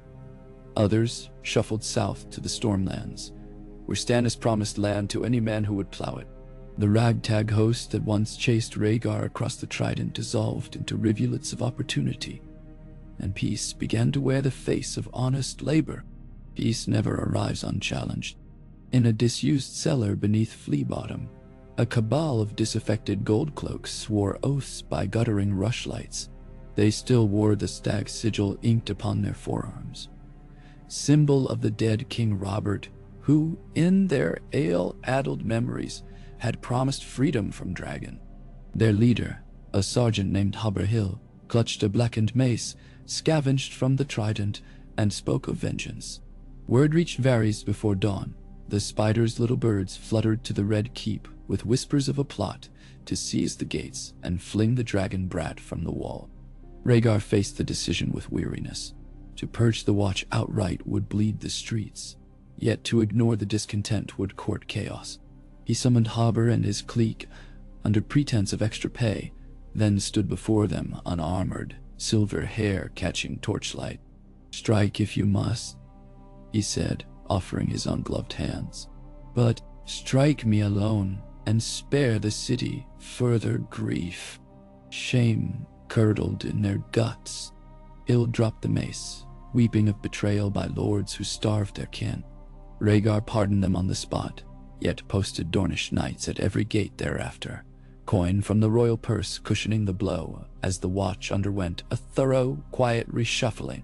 S1: Others shuffled south to the Stormlands, where Stannis promised land to any man who would plow it. The ragtag host that once chased Rhaegar across the Trident dissolved into rivulets of opportunity, and peace began to wear the face of honest labor. Peace never arrives unchallenged. In a disused cellar beneath Flea Bottom, a cabal of disaffected gold cloaks swore oaths by guttering rushlights. They still wore the stag's sigil inked upon their forearms, symbol of the dead King Robert, who, in their ale-addled memories, had promised freedom from Dragon. Their leader, a sergeant named Haberhill, clutched a blackened mace, scavenged from the Trident, and spoke of vengeance. Word reached Varys before dawn. The spider's little birds fluttered to the Red Keep with whispers of a plot to seize the gates and fling the dragon brat from the wall. Rhaegar faced the decision with weariness. To purge the watch outright would bleed the streets, yet to ignore the discontent would court chaos. He summoned Haber and his clique under pretense of extra pay, then stood before them unarmored, silver hair catching torchlight. "Strike if you must," he said, offering his ungloved hands. "But strike me alone and spare the city further grief." Shame curdled in their guts. Hill dropped the mace, weeping of betrayal by lords who starved their kin. Rhaegar pardoned them on the spot, yet posted Dornish knights at every gate thereafter, coin from the royal purse cushioning the blow as the watch underwent a thorough, quiet reshuffling.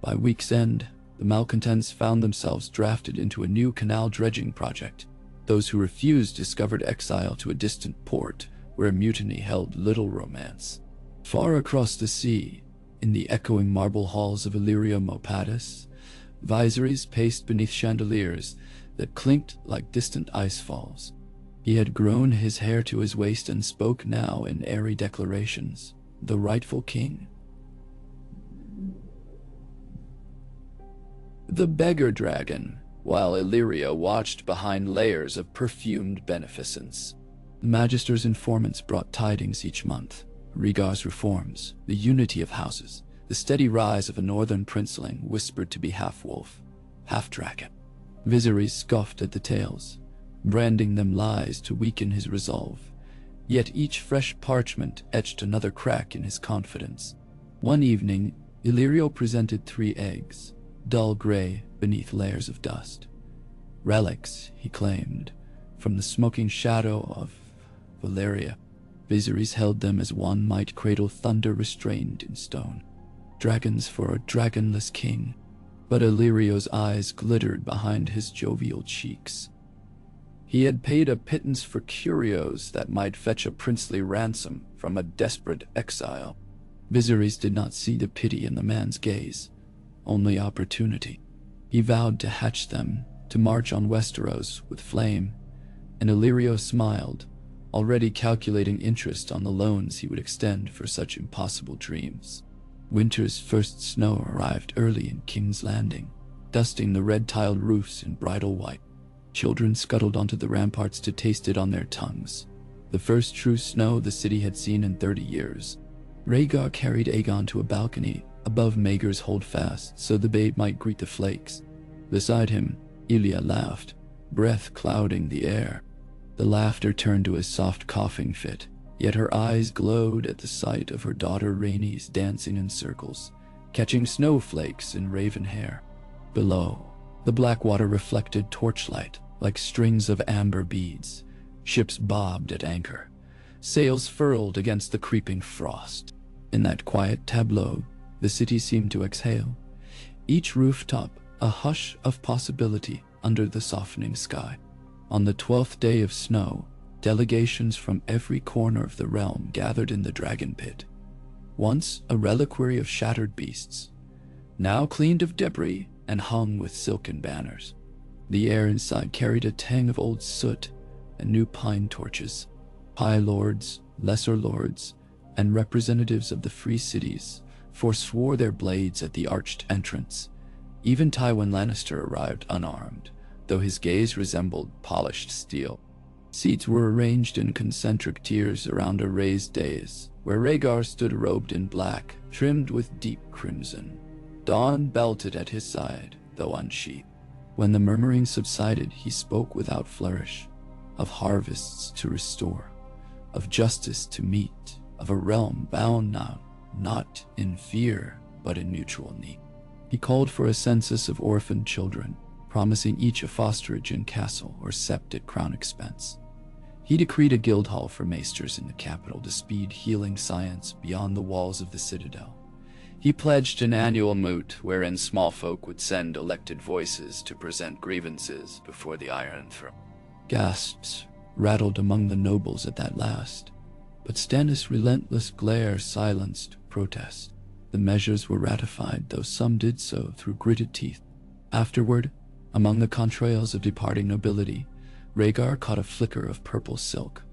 S1: By week's end, the malcontents found themselves drafted into a new canal dredging project. Those who refused discovered exile to a distant port where mutiny held little romance. Far across the sea, in the echoing marble halls of Illyrio Mopatis, visories paced beneath chandeliers that clinked like distant ice falls. He had grown his hair to his waist and spoke now in airy declarations, the rightful king. The beggar dragon, while Illyrio watched behind layers of perfumed beneficence. The Magister's informants brought tidings each month, Rhaegar's reforms, the unity of houses, the steady rise of a northern princeling whispered to be half-wolf, half-dragon. Viserys scoffed at the tales, branding them lies to weaken his resolve. Yet each fresh parchment etched another crack in his confidence. One evening, Illyrio presented 3 eggs, dull gray beneath layers of dust. Relics, he claimed, from the smoking shadow of Valyria. Viserys held them as one might cradle thunder restrained in stone. Dragons for a dragonless king. But Illyrio's eyes glittered behind his jovial cheeks. He had paid a pittance for curios that might fetch a princely ransom from a desperate exile. Viserys did not see the pity in the man's gaze, only opportunity. He vowed to hatch them, to march on Westeros with flame, and Illyrio smiled, already calculating interest on the loans he would extend for such impossible dreams. Winter's first snow arrived early in King's Landing, dusting the red-tiled roofs in bridal white. Children scuttled onto the ramparts to taste it on their tongues. The first true snow the city had seen in 30 years. Rhaegar carried Aegon to a balcony above Maegor's holdfast so the babe might greet the flakes. Beside him, Elia laughed, breath clouding the air. The laughter turned to a soft coughing fit, yet her eyes glowed at the sight of her daughter Rhaenys dancing in circles, catching snowflakes in raven hair. Below, the black water reflected torchlight like strings of amber beads. Ships bobbed at anchor, sails furled against the creeping frost. In that quiet tableau, the city seemed to exhale, each rooftop a hush of possibility under the softening sky. On the 12th day of snow, delegations from every corner of the realm gathered in the dragon pit. Once a reliquary of shattered beasts, now cleaned of debris and hung with silken banners. The air inside carried a tang of old soot and new pine torches. High lords, lesser lords, and representatives of the free cities forswore their blades at the arched entrance. Even Tywin Lannister arrived unarmed, though his gaze resembled polished steel. Seats were arranged in concentric tiers around a raised dais, where Rhaegar stood robed in black, trimmed with deep crimson. Dawn belted at his side, though unsheathed. When the murmuring subsided, he spoke without flourish, of harvests to restore, of justice to meet, of a realm bound now, not in fear, but in mutual need. He called for a census of orphaned children, promising each a fosterage in castle or sept at crown expense. He decreed a guild hall for maesters in the capital to speed healing science beyond the walls of the citadel. He pledged an annual moot wherein small folk would send elected voices to present grievances before the Iron Throne. Gasps rattled among the nobles at that last, but Stannis' relentless glare silenced protest. The measures were ratified, though some did so through gritted teeth. Afterward, among the contrails of departing nobility, Rhaegar caught a flicker of purple silk,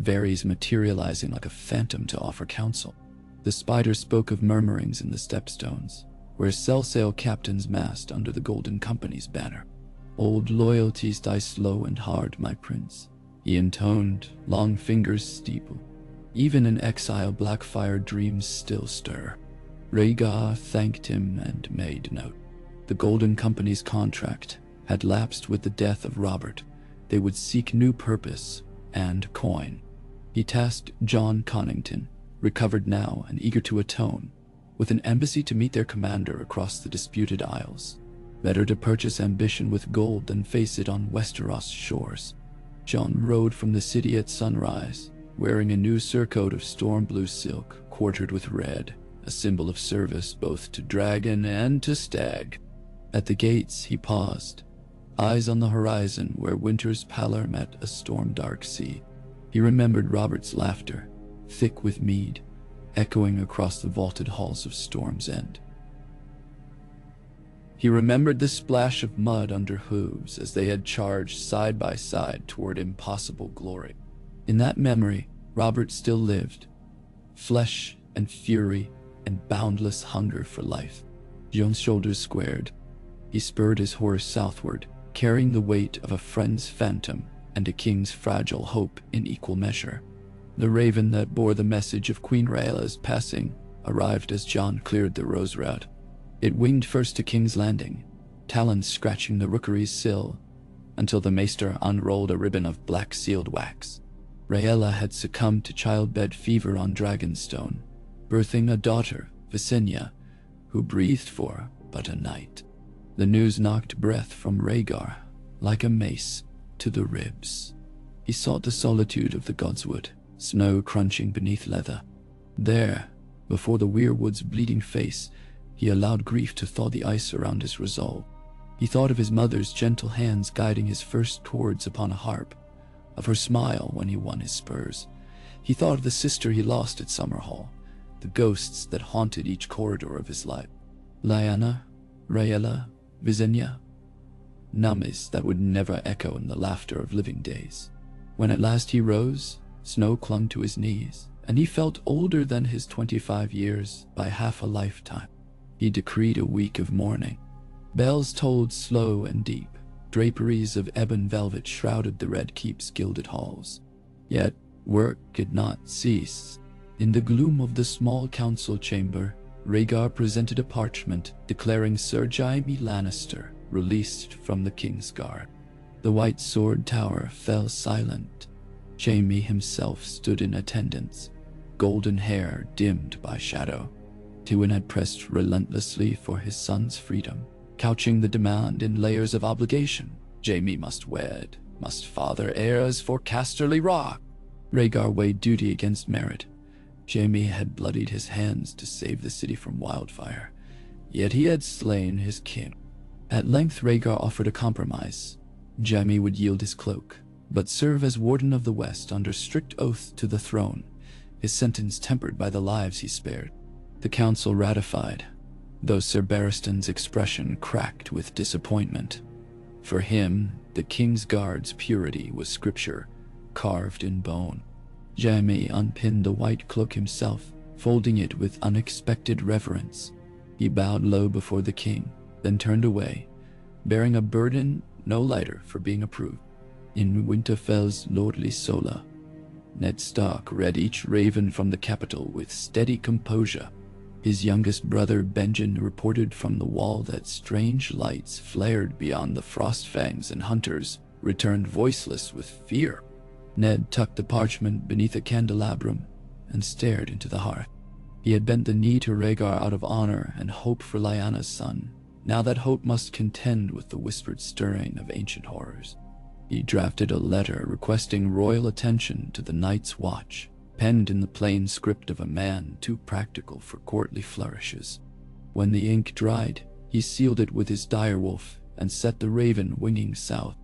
S1: Varys materializing like a phantom to offer counsel. The spider spoke of murmurings in the stepstones, where Sell-Sail captains massed under the Golden Company's banner. "Old loyalties die slow and hard, my prince," he intoned, long fingers steeple. "Even in exile black-fire dreams still stir." Rhaegar thanked him and made note. The Golden Company's contract had lapsed with the death of Robert. They would seek new purpose and coin. He tasked Jon Connington, recovered now and eager to atone, with an embassy to meet their commander across the disputed isles. Better to purchase ambition with gold than face it on Westeros shores. Jon rode from the city at sunrise, wearing a new surcoat of storm blue silk quartered with red, a symbol of service both to dragon and to stag. At the gates he paused, eyes on the horizon where winter's pallor met a storm-dark sea. He remembered Robert's laughter, thick with mead, echoing across the vaulted halls of Storm's End. He remembered the splash of mud under hooves as they had charged side by side toward impossible glory. In that memory, Robert still lived, flesh and fury and boundless hunger for life. Jon's shoulders squared. He spurred his horse southward, carrying the weight of a friend's phantom and a king's fragile hope in equal measure. The raven that bore the message of Queen Rhaella's passing arrived as Jon cleared the rose route. It winged first to King's Landing, talons scratching the rookery's sill, until the maester unrolled a ribbon of black sealed wax. Rhaella had succumbed to childbed fever on Dragonstone, birthing a daughter, Visenya, who breathed for but a night. The news knocked breath from Rhaegar, like a mace, to the ribs. He sought the solitude of the Godswood, snow crunching beneath leather. There, before the weirwood's bleeding face, he allowed grief to thaw the ice around his resolve. He thought of his mother's gentle hands guiding his first chords upon a harp, of her smile when he won his spurs. He thought of the sister he lost at Summerhall, the ghosts that haunted each corridor of his life. Lyanna, Rhaella, Visenya, names that would never echo in the laughter of living days. When at last he rose, Snow clung to his knees, and he felt older than his 25 years by half a lifetime. He decreed a week of mourning. Bells tolled slow and deep. Draperies of ebon velvet shrouded the Red Keep's gilded halls. Yet work could not cease. In the gloom of the small council chamber, Rhaegar presented a parchment declaring Sir Jaime Lannister released from the King's Guard. The White Sword Tower fell silent. Jaime himself stood in attendance, golden hair dimmed by shadow. Tywin had pressed relentlessly for his son's freedom, couching the demand in layers of obligation. Jaime must wed, must father heirs for Casterly Rock. Rhaegar weighed duty against merit. Jaime had bloodied his hands to save the city from wildfire, yet he had slain his king. At length Rhaegar offered a compromise. Jaime would yield his cloak, but serve as Warden of the West under strict oath to the throne, his sentence tempered by the lives he spared. The council ratified, though Sir Barristan's expression cracked with disappointment. For him, the King's Guard's purity was scripture, carved in bone. Jaime unpinned the white cloak himself, folding it with unexpected reverence. He bowed low before the king, then turned away, bearing a burden no lighter for being approved. In Winterfell's lordly sola, Ned Stark read each raven from the capital with steady composure. His youngest brother Benjen reported from the wall that strange lights flared beyond the Frostfangs, and hunters returned voiceless with fear. Ned tucked the parchment beneath a candelabrum and stared into the hearth. He had bent the knee to Rhaegar out of honor and hope for Lyanna's son. Now that hope must contend with the whispered stirring of ancient horrors. He drafted a letter requesting royal attention to the Night's Watch, penned in the plain script of a man too practical for courtly flourishes. When the ink dried, he sealed it with his direwolf and set the raven winging south.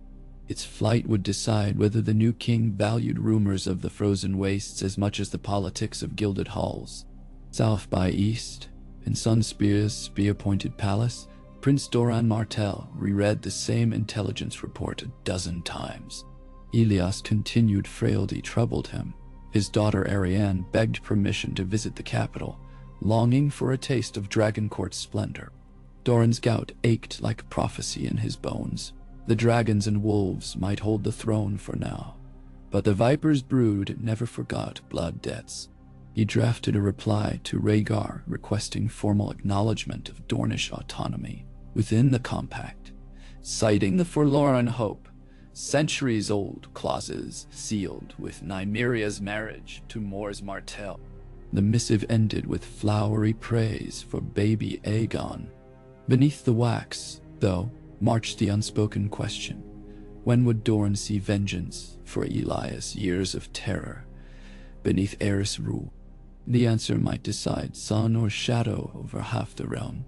S1: Its flight would decide whether the new king valued rumors of the frozen wastes as much as the politics of gilded halls. South by east, in Sunspear's spear-pointed palace, Prince Doran Martell reread the same intelligence report a dozen times. Elias' continued frailty troubled him. His daughter Arianne begged permission to visit the capital, longing for a taste of Dragoncourt's splendor. Doran's gout ached like prophecy in his bones. The dragons and wolves might hold the throne for now, but the Viper's brood never forgot blood debts. He drafted a reply to Rhaegar requesting formal acknowledgement of Dornish autonomy within the compact, citing the forlorn hope, centuries-old clauses sealed with Nymeria's marriage to Mors Martell. The missive ended with flowery praise for baby Aegon. Beneath the wax, though, marched the unspoken question: when would Dorne see vengeance for Elias' years of terror beneath Aerys' rule? The answer might decide sun or shadow over half the realm.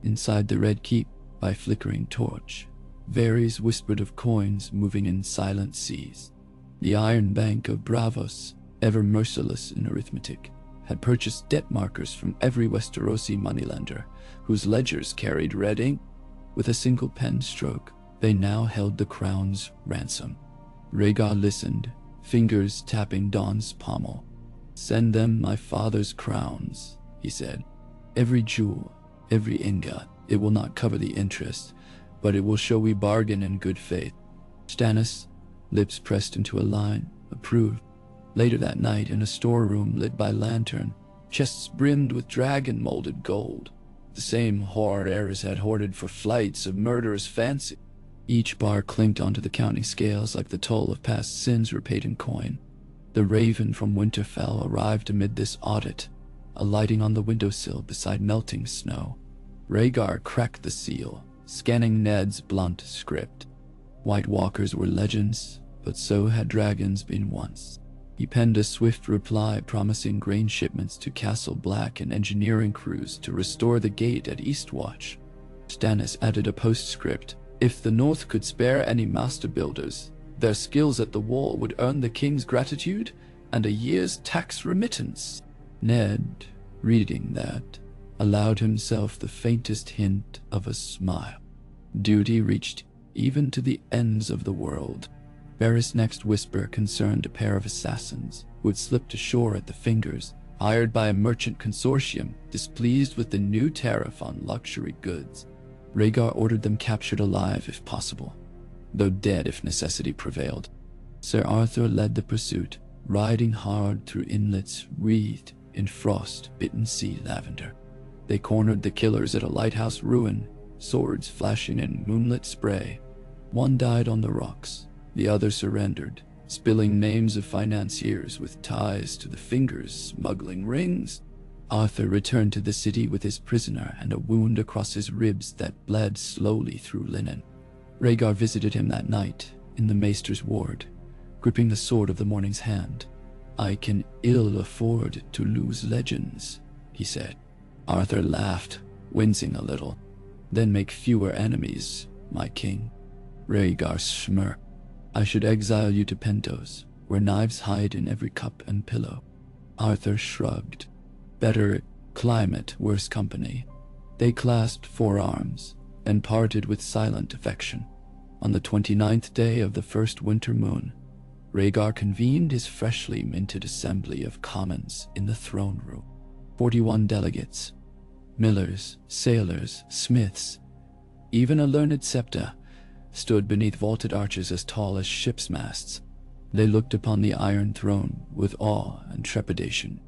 S1: Inside the Red Keep, by flickering torch, Varys whispered of coins moving in silent seas. The Iron Bank of Bravos, ever merciless in arithmetic, had purchased debt markers from every Westerosi moneylender, whose ledgers carried red ink. With a single pen stroke, they now held the crown's ransom. Rhaegar listened, fingers tapping Dawn's pommel. "Send them my father's crowns," he said. "Every jewel, every ingot. It will not cover the interest, but it will show we bargain in good faith." Stannis, lips pressed into a line, approved. Later that night, in a storeroom lit by lantern, chests brimmed with dragon-molded gold, the same hoard Aerys had hoarded for flights of murderous fancy. Each bar clinked onto the counting scales like the toll of past sins repaid in coin. The raven from Winterfell arrived amid this audit, alighting on the windowsill beside melting snow. Rhaegar cracked the seal, scanning Ned's blunt script. White Walkers were legends, but so had dragons been once. He penned a swift reply promising grain shipments to Castle Black and engineering crews to restore the gate at Eastwatch. Stannis added a postscript: if the North could spare any master builders, their skills at the wall would earn the king's gratitude and a year's tax remittance. Ned, reading that, allowed himself the faintest hint of a smile. Duty reached even to the ends of the world. Varys' next whisper concerned a pair of assassins who had slipped ashore at the Fingers, hired by a merchant consortium displeased with the new tariff on luxury goods. Rhaegar ordered them captured alive if possible, though dead if necessity prevailed. Sir Arthur led the pursuit, riding hard through inlets wreathed in frost-bitten sea lavender. They cornered the killers at a lighthouse ruin, swords flashing in moonlit spray. One died on the rocks, the other surrendered, spilling names of financiers with ties to the Fingers' smuggling rings. Arthur returned to the city with his prisoner and a wound across his ribs that bled slowly through linen. Rhaegar visited him that night in the maester's ward, gripping the sword of the morning's hand. "I can ill afford to lose legends," he said. Arthur laughed, wincing a little. "Then make fewer enemies, my king." Rhaegar smirked. "I should exile you to Pentos, where knives hide in every cup and pillow." Arthur shrugged. "Better climate, worse company." They clasped forearms and parted with silent affection. On the 29th day of the first winter moon, Rhaegar convened his freshly minted assembly of commons in the throne room. 41 delegates, millers, sailors, smiths, even a learned septa, stood beneath vaulted arches as tall as ships' masts. They looked upon the Iron Throne with awe and trepidation.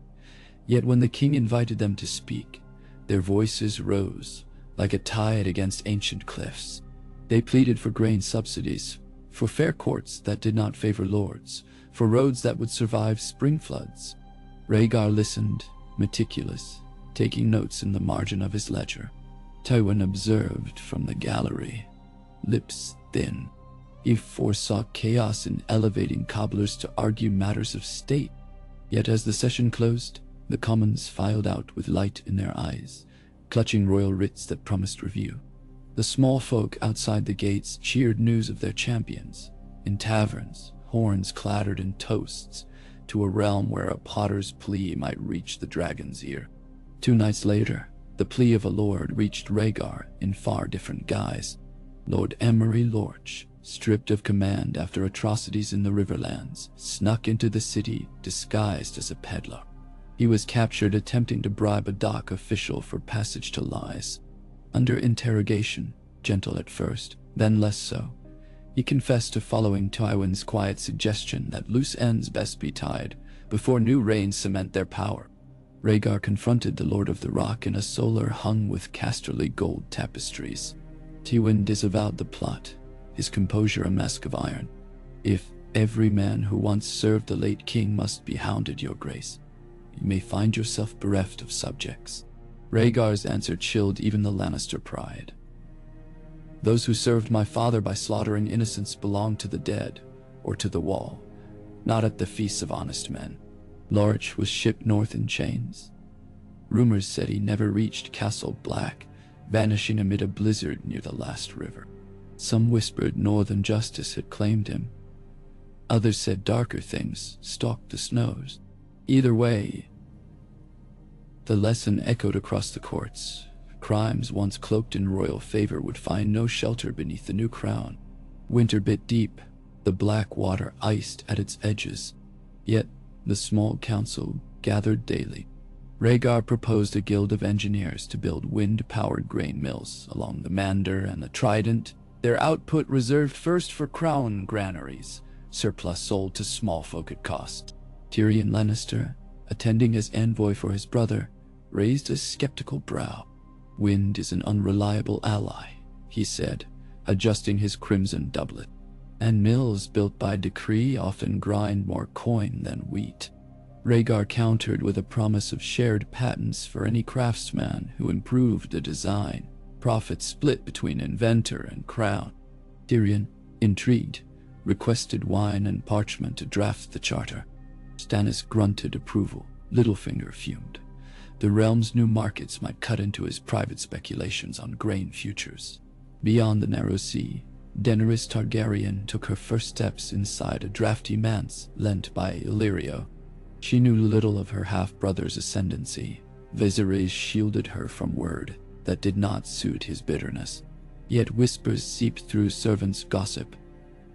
S1: Yet when the king invited them to speak, their voices rose like a tide against ancient cliffs. They pleaded for grain subsidies, for fair courts that did not favor lords, for roads that would survive spring floods. Rhaegar listened, meticulous, taking notes in the margin of his ledger. Tywin observed from the gallery, lips thin. He foresaw chaos in elevating cobblers to argue matters of state. Yet as the session closed, the commons filed out with light in their eyes, clutching royal writs that promised review. The small folk outside the gates cheered news of their champions. In taverns, horns clattered in toasts to a realm where a potter's plea might reach the dragon's ear. 2 nights later, the plea of a lord reached Rhaegar in far different guise. Lord Emery Lorch, stripped of command after atrocities in the Riverlands, snuck into the city disguised as a peddler. He was captured attempting to bribe a dock official for passage to Lies. Under interrogation, gentle at first, then less so, he confessed to following Tywin's quiet suggestion that loose ends best be tied before new reigns cement their power. Rhaegar confronted the Lord of the Rock in a solar hung with casterly gold tapestries. Tywin disavowed the plot, his composure a mask of iron. "If every man who once served the late king must be hounded, your grace, you may find yourself bereft of subjects." Rhaegar's answer chilled even the Lannister pride. "Those who served my father by slaughtering innocents belong to the dead, or to the wall, not at the feasts of honest men." Lorch was shipped north in chains. Rumors said he never reached Castle Black, vanishing amid a blizzard near the last river. Some whispered northern justice had claimed him. Others said darker things stalked the snows. Either way, the lesson echoed across the courts. Crimes once cloaked in royal favor would find no shelter beneath the new crown. Winter bit deep, the black water iced at its edges. Yet the small council gathered daily. Rhaegar proposed a guild of engineers to build wind-powered grain mills along the Mander and the Trident, their output reserved first for crown granaries, surplus sold to small folk at cost. Tyrion Lannister, attending as envoy for his brother, raised a skeptical brow. "Wind is an unreliable ally," he said, adjusting his crimson doublet. "And mills built by decree often grind more coin than wheat." Rhaegar countered with a promise of shared patents for any craftsman who improved a design, profits split between inventor and crown. Tyrion, intrigued, requested wine and parchment to draft the charter. Stannis grunted approval. Littlefinger fumed. The realm's new markets might cut into his private speculations on grain futures. Beyond the narrow sea, Daenerys Targaryen took her first steps inside a drafty manse lent by Illyrio. She knew little of her half-brother's ascendancy. Viserys shielded her from word that did not suit his bitterness. Yet whispers seeped through servants' gossip.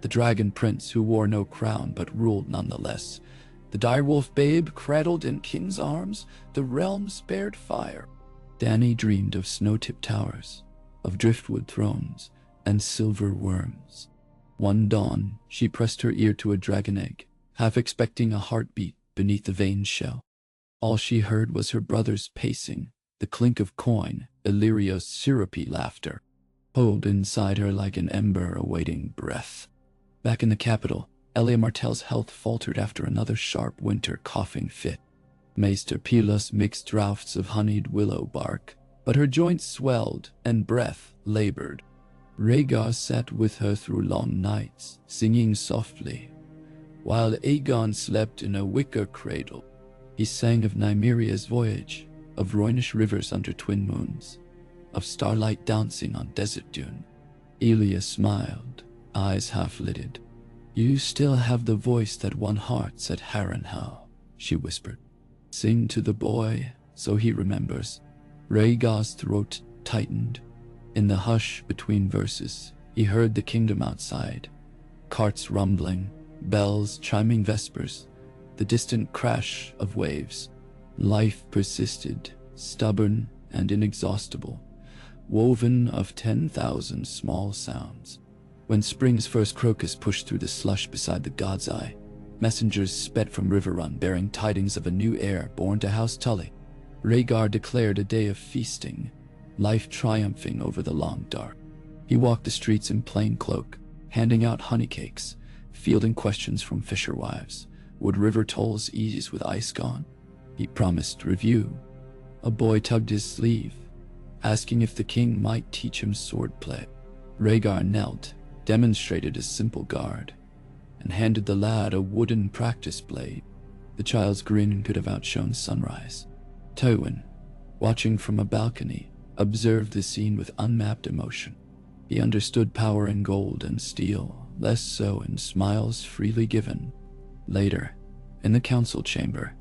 S1: the dragon prince who wore no crown but ruled nonetheless. The direwolf babe cradled in king's arms, the realm spared fire. Dany dreamed of snow-tipped towers, of driftwood thrones, and silver worms. One dawn, she pressed her ear to a dragon egg, half expecting a heartbeat beneath the veined shell. All she heard was her brother's pacing, the clink of coin, Illyrio's syrupy laughter, hold inside her like an ember awaiting breath. Back in the capital, Elia Martell's health faltered after another sharp winter coughing fit. Maester Pilus mixed draughts of honeyed willow bark, but her joints swelled and breath labored. Rhaegar sat with her through long nights, singing softly, while Aegon slept in a wicker cradle. He sang of Nymeria's voyage, of Rhoynish rivers under twin moons, of starlight dancing on desert dune. Elia smiled, eyes half-lidded. "You still have the voice that won hearts at Harrenhal," she whispered. "Sing to the boy, so he remembers." Rhaegar's throat tightened. In the hush between verses, he heard the kingdom outside. Carts rumbling, bells chiming vespers, the distant crash of waves. Life persisted, stubborn and inexhaustible, woven of 10,000 small sounds. When spring's first crocus pushed through the slush beside the God's Eye, messengers sped from Riverrun bearing tidings of a new heir born to House Tully. Rhaegar declared a day of feasting, life triumphing over the long dark. He walked the streets in plain cloak, handing out honey cakes, fielding questions from fisherwives. Would river tolls ease with ice gone? He promised review. A boy tugged his sleeve, asking if the king might teach him swordplay. Rhaegar knelt, demonstrated a simple guard, and handed the lad a wooden practice blade. The child's grin could have outshone sunrise. Tywin, watching from a balcony, observed the scene with unmapped emotion. He understood power in gold and steel, less so in smiles freely given. Later, in the council chamber,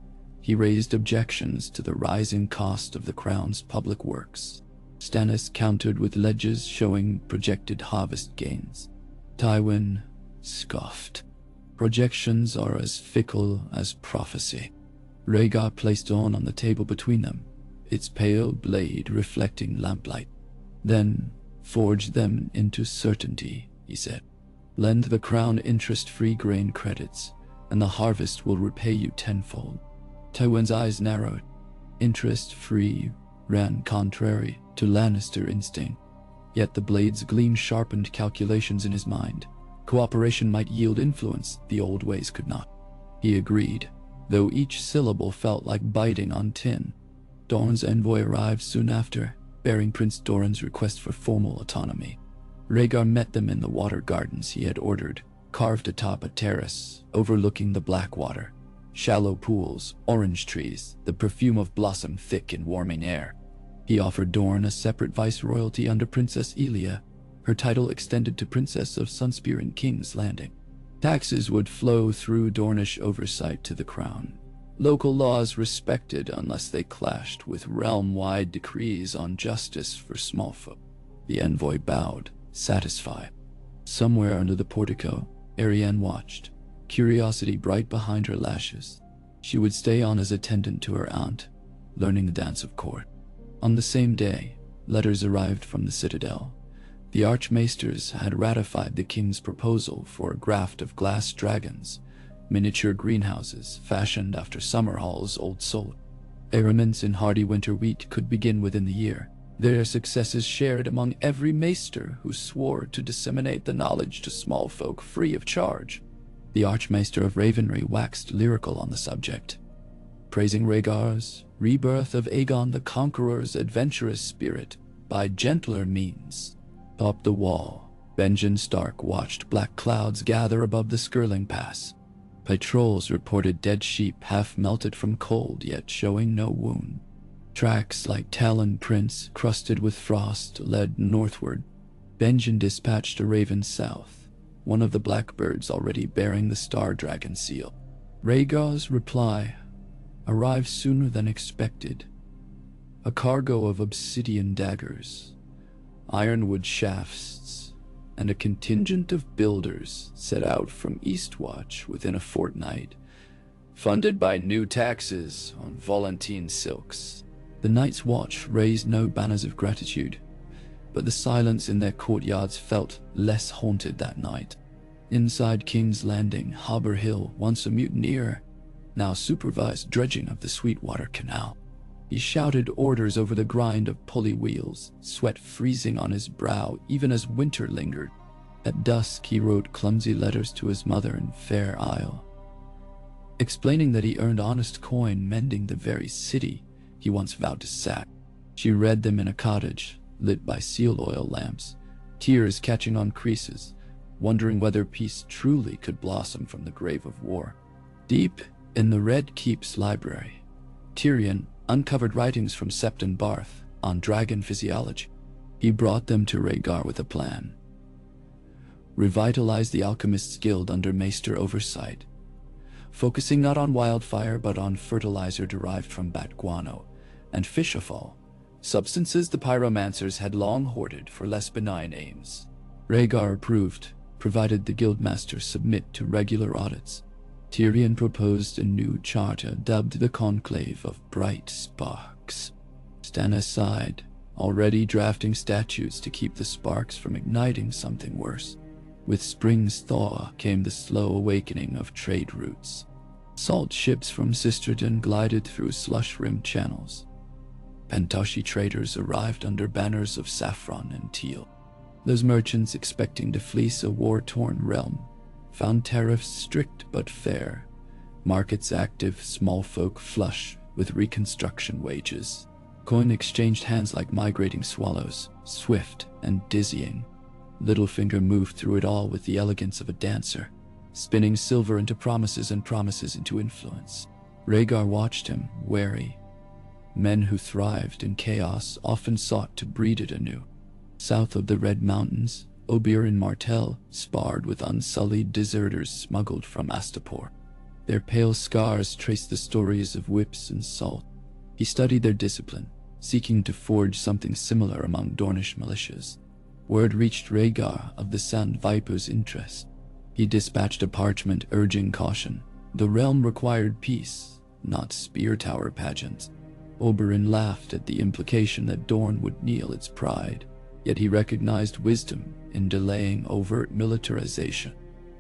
S1: he raised objections to the rising cost of the crown's public works. Stannis countered with ledges showing projected harvest gains. Tywin scoffed. Projections are as fickle as prophecy. Rhaegar placed Dawn on the table between them, its pale blade reflecting lamplight. "Then forge them into certainty," he said. "Lend the crown interest-free grain credits, and the harvest will repay you tenfold." Tywin's eyes narrowed. Interest-free ran contrary to Lannister instinct, yet the blade's gleam sharpened calculations in his mind. Cooperation might yield influence the old ways could not. He agreed, though each syllable felt like biting on tin. Dorne's envoy arrived soon after, bearing Prince Doran's request for formal autonomy. Rhaegar met them in the water gardens he had ordered, carved atop a terrace overlooking the Blackwater. Shallow pools, orange trees, the perfume of blossom thick in warming air. He offered Dorne a separate viceroyalty under Princess Elia, her title extended to Princess of Sunspear and King's Landing. Taxes would flow through Dornish oversight to the crown. Local laws respected unless they clashed with realm-wide decrees on justice for small folk. The envoy bowed, satisfied. Somewhere under the portico, Arianne watched, curiosity bright behind her lashes. She would stay on as attendant to her aunt, learning the dance of court. On the same day, letters arrived from the citadel. The archmaesters had ratified the king's proposal for a graft of glass dragons, miniature greenhouses fashioned after Summerhall's old soul. Armaments in hardy winter wheat could begin within the year, their successes shared among every maester who swore to disseminate the knowledge to small folk free of charge. The Archmaester of Ravenry waxed lyrical on the subject, praising Rhaegar's rebirth of Aegon the Conqueror's adventurous spirit by gentler means. Up the wall, Benjen Stark watched black clouds gather above the Skirling Pass. Patrols reported dead sheep half melted from cold yet showing no wound. Tracks like talon prints crusted with frost led northward. Benjen dispatched a raven south, one of the blackbirds already bearing the Star Dragon seal. Rhaegar's reply arrived sooner than expected. A cargo of obsidian daggers, ironwood shafts, and a contingent of builders set out from Eastwatch within a fortnight, funded by new taxes on Volantine silks. The Night's Watch raised no banners of gratitude, but the silence in their courtyards felt less haunted that night. Inside King's Landing, Harbour Hill, once a mutineer, now supervised dredging of the Sweetwater Canal. He shouted orders over the grind of pulley wheels, sweat freezing on his brow even as winter lingered. At dusk he wrote clumsy letters to his mother in Fair Isle, explaining that he earned honest coin mending the very city he once vowed to sack. She read them in a cottage, lit by seal oil lamps, tears catching on creases, wondering whether peace truly could blossom from the grave of war. Deep in the Red Keep's library, Tyrion uncovered writings from Septon Barth on dragon physiology. He brought them to RHAEGAR with a plan. Revitalize the Alchemists' Guild under Maester oversight, focusing not on wildfire but on fertilizer derived from bat guano and fish offal, substances the pyromancers had long hoarded for less benign aims. RHAEGAR approved, provided the guildmasters submit to regular audits. Tyrion proposed a new charter dubbed the Conclave of Bright Sparks. Stannis sighed, already drafting statutes to keep the sparks from igniting something worse. With spring's thaw came the slow awakening of trade routes. Salt ships from Sisterton glided through slush-rimmed channels. Pentoshi traders arrived under banners of saffron and teal. Those merchants expecting to fleece a war-torn realm found tariffs strict but fair, markets active, small folk flush with reconstruction wages. Coin exchanged hands like migrating swallows, swift and dizzying. Littlefinger moved through it all with the elegance of a dancer, spinning silver into promises and promises into influence. RHAEGAR watched him, wary. Men who thrived in chaos often sought to breed it anew. South of the Red Mountains, Oberyn Martell sparred with unsullied deserters smuggled from Astapor. Their pale scars traced the stories of whips and salt. He studied their discipline, seeking to forge something similar among Dornish militias. Word reached RHAEGAR of the Sand Viper's interest. He dispatched a parchment urging caution. The realm required peace, not spear tower pageants. Oberyn laughed at the implication that Dorne would kneel its pride, yet he recognized wisdom in delaying overt militarization.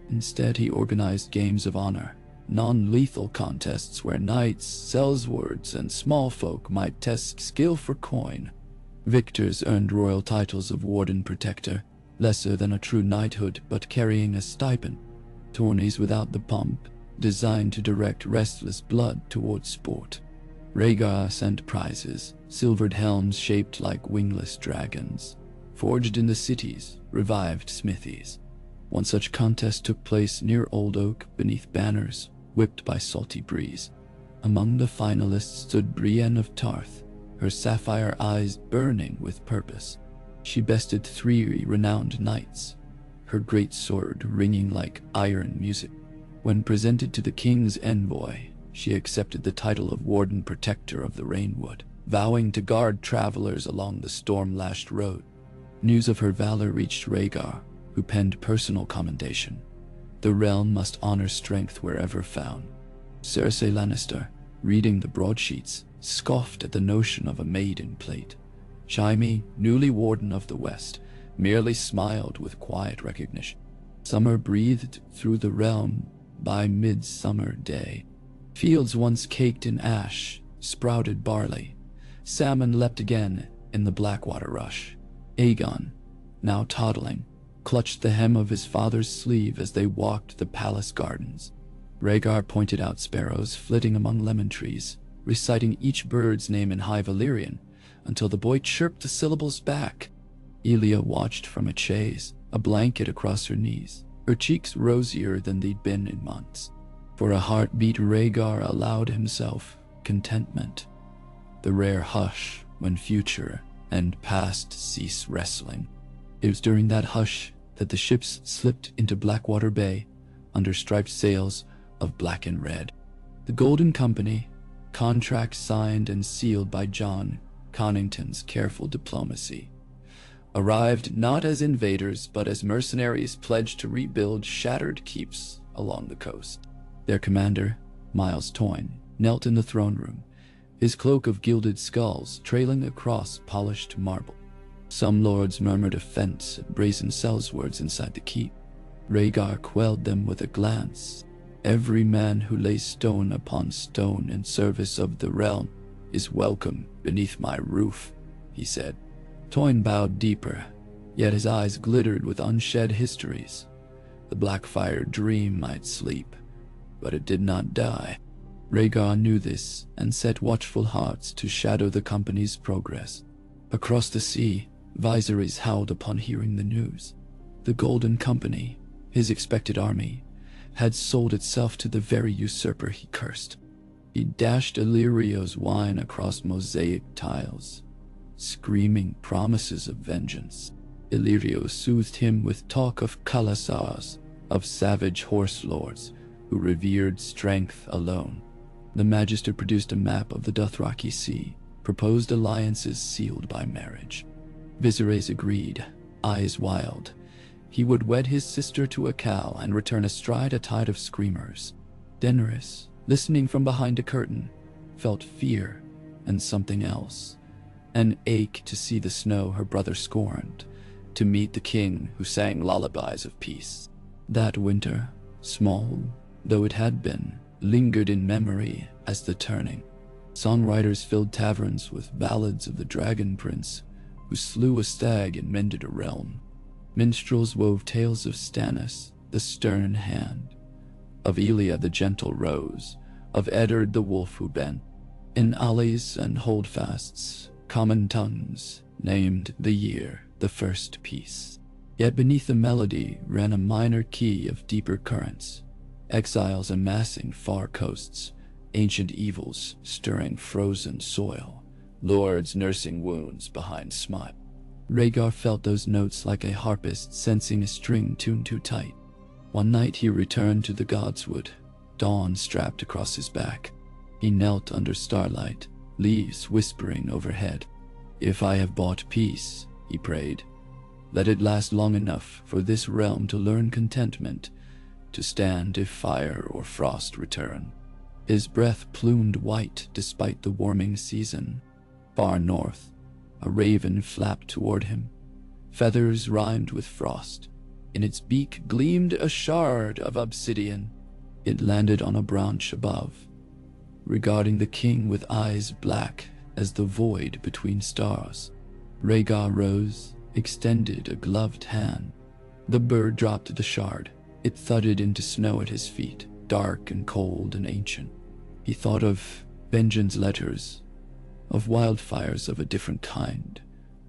S1: Instead, he organized games of honor, non-lethal contests where knights, sellswords, and small folk might test skill for coin. Victors earned royal titles of Warden Protector, lesser than a true knighthood but carrying a stipend. Tourneys without the pomp, designed to direct restless blood towards sport. RHAEGAR sent prizes, silvered helms shaped like wingless dragons, forged in the cities, revived smithies. One such contest took place near Old Oak beneath banners whipped by salty breeze. Among the finalists stood Brienne of Tarth, her sapphire eyes burning with purpose. She bested 3 renowned knights, her great sword ringing like iron music. When presented to the king's envoy, she accepted the title of Warden Protector of the Rainwood, vowing to guard travelers along the storm-lashed road. News of her valor reached RHAEGAR, who penned personal commendation. The realm must honor strength wherever found. Cersei Lannister, reading the broadsheets, scoffed at the notion of a maid in plate. Jaime, newly Warden of the West, merely smiled with quiet recognition. Summer breathed through the realm by midsummer day. Fields once caked in ash sprouted barley. Salmon leapt again in the Blackwater rush. Aegon, now toddling, clutched the hem of his father's sleeve as they walked the palace gardens. RHAEGAR pointed out sparrows flitting among lemon trees, reciting each bird's name in High Valyrian until the boy chirped the syllables back. Elia watched from a chaise, a blanket across her knees, her cheeks rosier than they'd been in months. For a heartbeat, RHAEGAR allowed himself contentment, the rare hush when future and past cease wrestling. It was during that hush that the ships slipped into Blackwater Bay under striped sails of black and red. The Golden Company, contract signed and sealed by John Connington's careful diplomacy, arrived not as invaders but as mercenaries pledged to rebuild shattered keeps along the coast. Their commander, Miles Toyne, knelt in the throne room, his cloak of gilded skulls trailing across polished marble. Some lords murmured offense at brazen sellswords inside the keep. RHAEGAR quelled them with a glance. "Every man who lays stone upon stone in service of the realm is welcome beneath my roof," he said. Toyne bowed deeper, yet his eyes glittered with unshed histories. The Blackfire dream might sleep, but it did not die. RHAEGAR knew this and set watchful hearts to shadow the company's progress. Across the sea, visories howled upon hearing the news. The Golden Company, his expected army, had sold itself to the very usurper he cursed. He dashed Illyrio's wine across mosaic tiles, screaming promises of vengeance. Illyrio soothed him with talk of Kalasars, of savage horse lords who revered strength alone. The Magister produced a map of the Dothraki Sea, proposed alliances sealed by marriage. Viserys agreed, eyes wild. He would wed his sister to a cow and return astride a tide of screamers. Daenerys, listening from behind a curtain, felt fear and something else. An ache to see the snow her brother scorned, to meet the king who sang lullabies of peace. That winter, small though it had been, lingered in memory as the turning. Songwriters filled taverns with ballads of the dragon prince who slew a stag and mended a realm. Minstrels wove tales of Stannis, the stern hand, of Elia the gentle rose, of Eddard the wolf who bent. In alleys and holdfasts, common tongues named the year the first peace. Yet beneath the melody ran a minor key of deeper currents. Exiles amassing far coasts, ancient evils stirring frozen soil, lords nursing wounds behind smile. RHAEGAR felt those notes like a harpist sensing a string tuned too tight. One night he returned to the Godswood, dawn strapped across his back. He knelt under starlight, leaves whispering overhead. "If I have bought peace," he prayed, "let it last long enough for this realm to learn contentment, to stand if fire or frost return." His breath plumed white despite the warming season. Far north, a raven flapped toward him, feathers rimed with frost. In its beak gleamed a shard of obsidian. It landed on a branch above, regarding the king with eyes black as the void between stars. RHAEGAR rose, extended a gloved hand. The bird dropped the shard. It thudded into snow at his feet, dark and cold and ancient. He thought of vengeance letters, of wildfires of a different kind,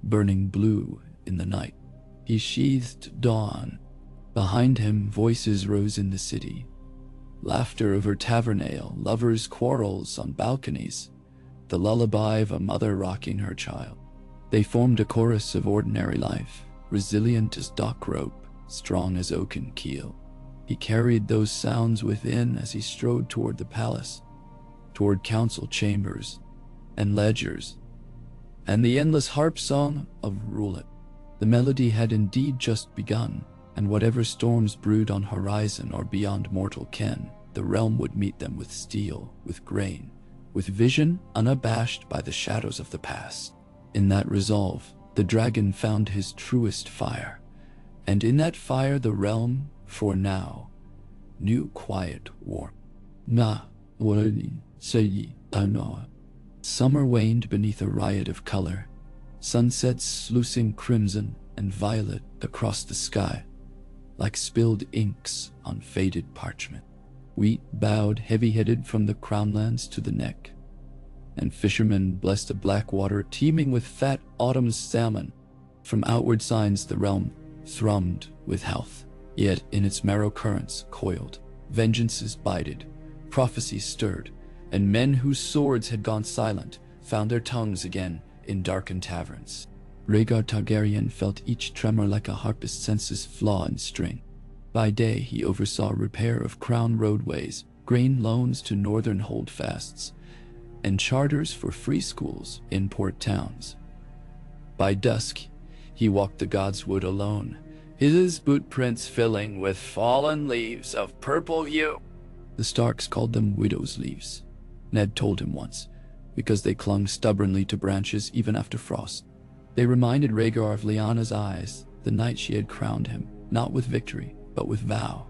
S1: burning blue in the night. He sheathed dawn. Behind him, voices rose in the city. Laughter over tavern ale, lovers' quarrels on balconies, the lullaby of a mother rocking her child. They formed a chorus of ordinary life, resilient as dock rope, strong as oaken keel. He carried those sounds within as he strode toward the palace, toward council chambers and ledgers, and the endless harp song of Roulet. The melody had indeed just begun, and whatever storms brewed on horizon or beyond mortal ken, the realm would meet them with steel, with grain, with vision unabashed by the shadows of the past. In that resolve, the dragon found his truest fire, and in that fire the realm, for now, knew quiet warmth. Na, wadi, sayi, anoa. Summer waned beneath a riot of color, sunsets sluicing crimson and violet across the sky, like spilled inks on faded parchment. Wheat bowed heavy-headed from the crownlands to the neck, and fishermen blessed a black water teeming with fat autumn salmon. From outward signs the realm thrummed with health, yet in its marrow currents coiled. Vengeances bided, prophecies stirred, and men whose swords had gone silent found their tongues again in darkened taverns. Rhaegar Targaryen felt each tremor like a harpist's senses flaw in string. By day he oversaw repair of crown roadways, grain loans to northern holdfasts, and charters for free schools in port towns. By dusk, He walked the gods' wood alone, his bootprints filling with fallen leaves of purple hue. The Starks called them widow's leaves, Ned told him once, because they clung stubbornly to branches even after frost. They reminded Rhaegar of Lyanna's eyes the night she had crowned him, not with victory, but with vow.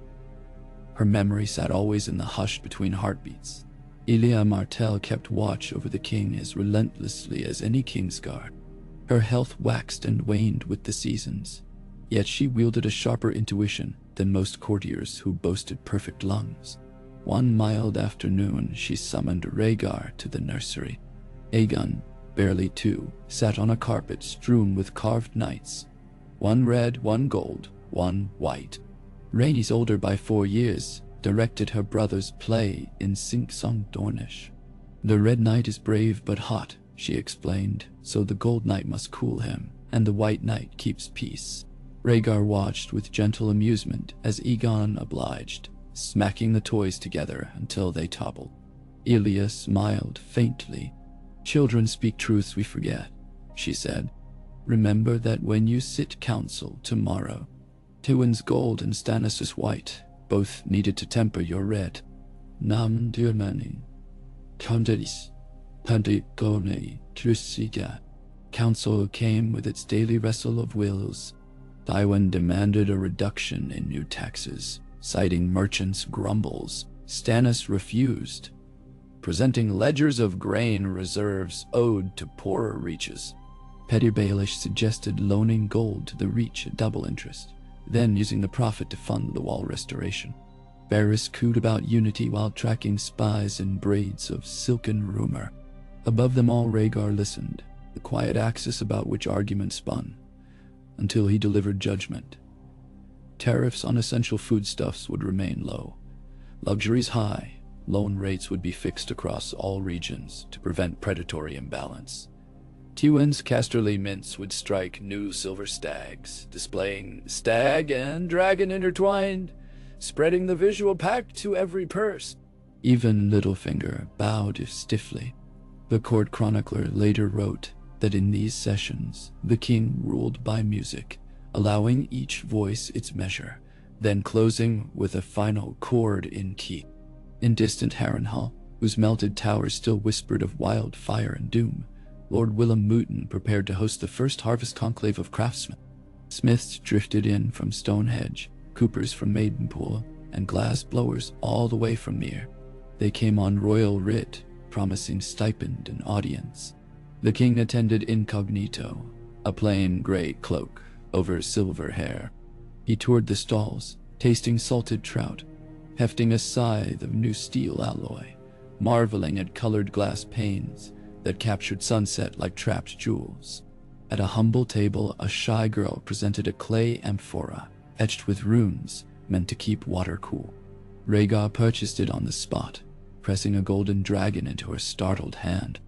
S1: Her memory sat always in the hush between heartbeats. Elia Martell kept watch over the king as relentlessly as any Kingsguard. Her health waxed and waned with the seasons, yet she wielded a sharper intuition than most courtiers who boasted perfect lungs. One mild afternoon, she summoned Rhaegar to the nursery. Aegon, barely 2, sat on a carpet strewn with carved knights, one red, one gold, one white. Rhaenys, older by 4 years, directed her brother's play in sing-song Dornish. The Red Knight is brave but hot, she explained, so the Gold Knight must cool him, and the White Knight keeps peace. Rhaegar watched with gentle amusement as Aegon obliged, smacking the toys together until they toppled. Elia smiled faintly. "Children speak truths we forget," she said. "Remember that when you sit council tomorrow, Tywin's gold and Stannis' white both needed to temper your red. Nam Dirmani, Condelis, Pandikone, Trusiga." Council came with its daily wrestle of wills. Tywin demanded a reduction in new taxes, citing merchants' grumbles. Stannis refused, presenting ledgers of grain reserves owed to poorer reaches. Petty Baelish suggested loaning gold to the Reach at double interest, then using the profit to fund the wall restoration. Varys cooed about unity while tracking spies in braids of silken rumor. Above them all, Rhaegar listened, the quiet axis about which argument spun, until he delivered judgment. Tariffs on essential foodstuffs would remain low. Luxuries high. Loan rates would be fixed across all regions to prevent predatory imbalance. Tywin's Casterly mints would strike new silver stags, displaying stag and dragon intertwined, spreading the visual pact to every purse. Even Littlefinger bowed stiffly. The court chronicler later wrote that in these sessions, the king ruled by music, allowing each voice its measure, then closing with a final chord in key. In distant Harrenhal, whose melted towers still whispered of wildfire and doom, Lord Willem Mooton prepared to host the first harvest conclave of craftsmen. Smiths drifted in from Stonehenge, coopers from Maidenpool, and glass blowers all the way from Mere. They came on royal writ, promising stipend and audience. The king attended incognito, a plain gray cloak over silver hair. He toured the stalls, tasting salted trout, hefting a scythe of new steel alloy, marveling at colored glass panes that captured sunset like trapped jewels. At a humble table, a shy girl presented a clay amphora, etched with runes meant to keep water cool. Rhaegar purchased it on the spot, pressing a golden dragon into her startled hand.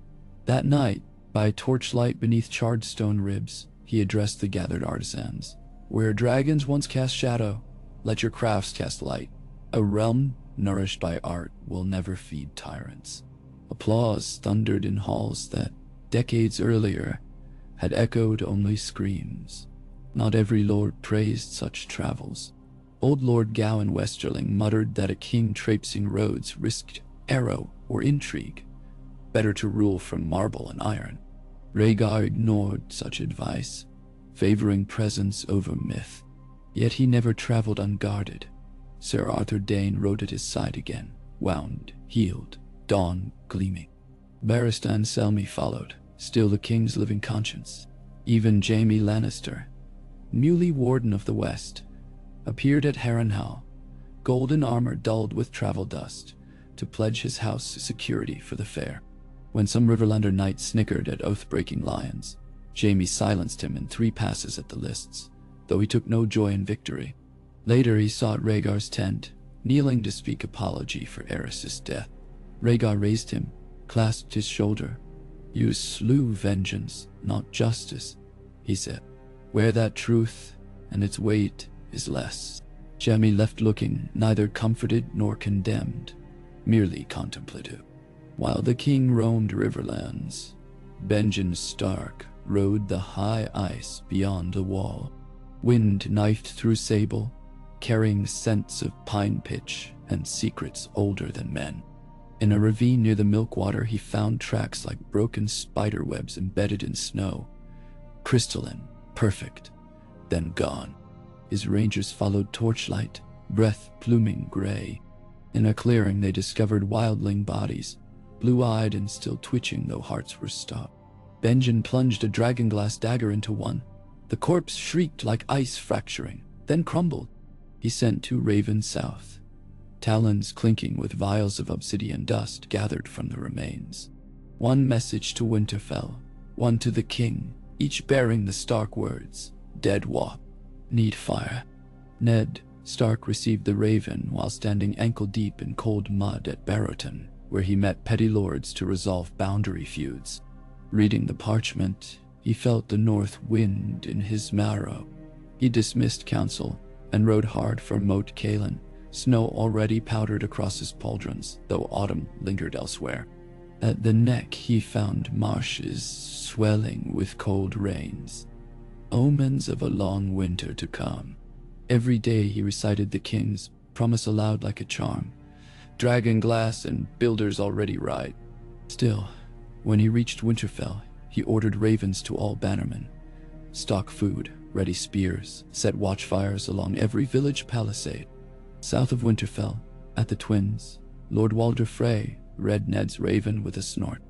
S1: That night, by torchlight beneath charred stone ribs, he addressed the gathered artisans. "Where dragons once cast shadow, let your crafts cast light. A realm nourished by art will never feed tyrants." Applause thundered in halls that, decades earlier, had echoed only screams. Not every lord praised such travels. Old Lord Gowan Westerling muttered that a king traipsing roads risked arrow or intrigue. Better to rule from marble and iron. Rhaegar ignored such advice, favoring presence over myth. Yet he never traveled unguarded. Sir Arthur Dane rode at his side again, wound, healed, dawn gleaming. Barristan Selmy followed, still the king's living conscience. Even Jaime Lannister, Muley Warden of the West, appeared at Harrenhal, golden armor dulled with travel dust, to pledge his house security for the fair. When some Riverlander knight snickered at oath-breaking lions, Jaime silenced him in 3 passes at the lists, though he took no joy in victory. Later he sought Rhaegar's tent, kneeling to speak apology for Aerys' death. Rhaegar raised him, clasped his shoulder. "You slew vengeance, not justice," he said. "Where that truth and its weight is less." Jaime left looking neither comforted nor condemned, merely contemplative. While the king roamed Riverlands, Benjen Stark rode the high ice beyond the wall. Wind knifed through sable, carrying scents of pine pitch and secrets older than men. In a ravine near the Milkwater, he found tracks like broken spider webs embedded in snow. Crystalline, perfect, then gone. His rangers followed torchlight, breath pluming gray. In a clearing, they discovered wildling bodies, blue-eyed and still twitching though hearts were stopped. Benjen plunged a dragonglass dagger into one. The corpse shrieked like ice fracturing, then crumbled. He sent 2 ravens south, talons clinking with vials of obsidian dust gathered from the remains. One message to Winterfell, one to the king, each bearing the stark words, "Dead Wop, need fire." Ned Stark received the raven while standing ankle-deep in cold mud at Barrowton, where he met petty lords to resolve boundary feuds. Reading the parchment, he felt the north wind in his marrow. He dismissed council and rode hard for Moat Cailin, snow already powdered across his pauldrons, though autumn lingered elsewhere. At the neck he found marshes swelling with cold rains, omens of a long winter to come. Every day he recited the king's promise aloud like a charm. Dragonglass and builders already right. Still, when he reached Winterfell, he ordered ravens to all bannermen. Stock food, ready spears, set watchfires along every village palisade. South of Winterfell, at the Twins, Lord Walder Frey read Ned's raven with a snort.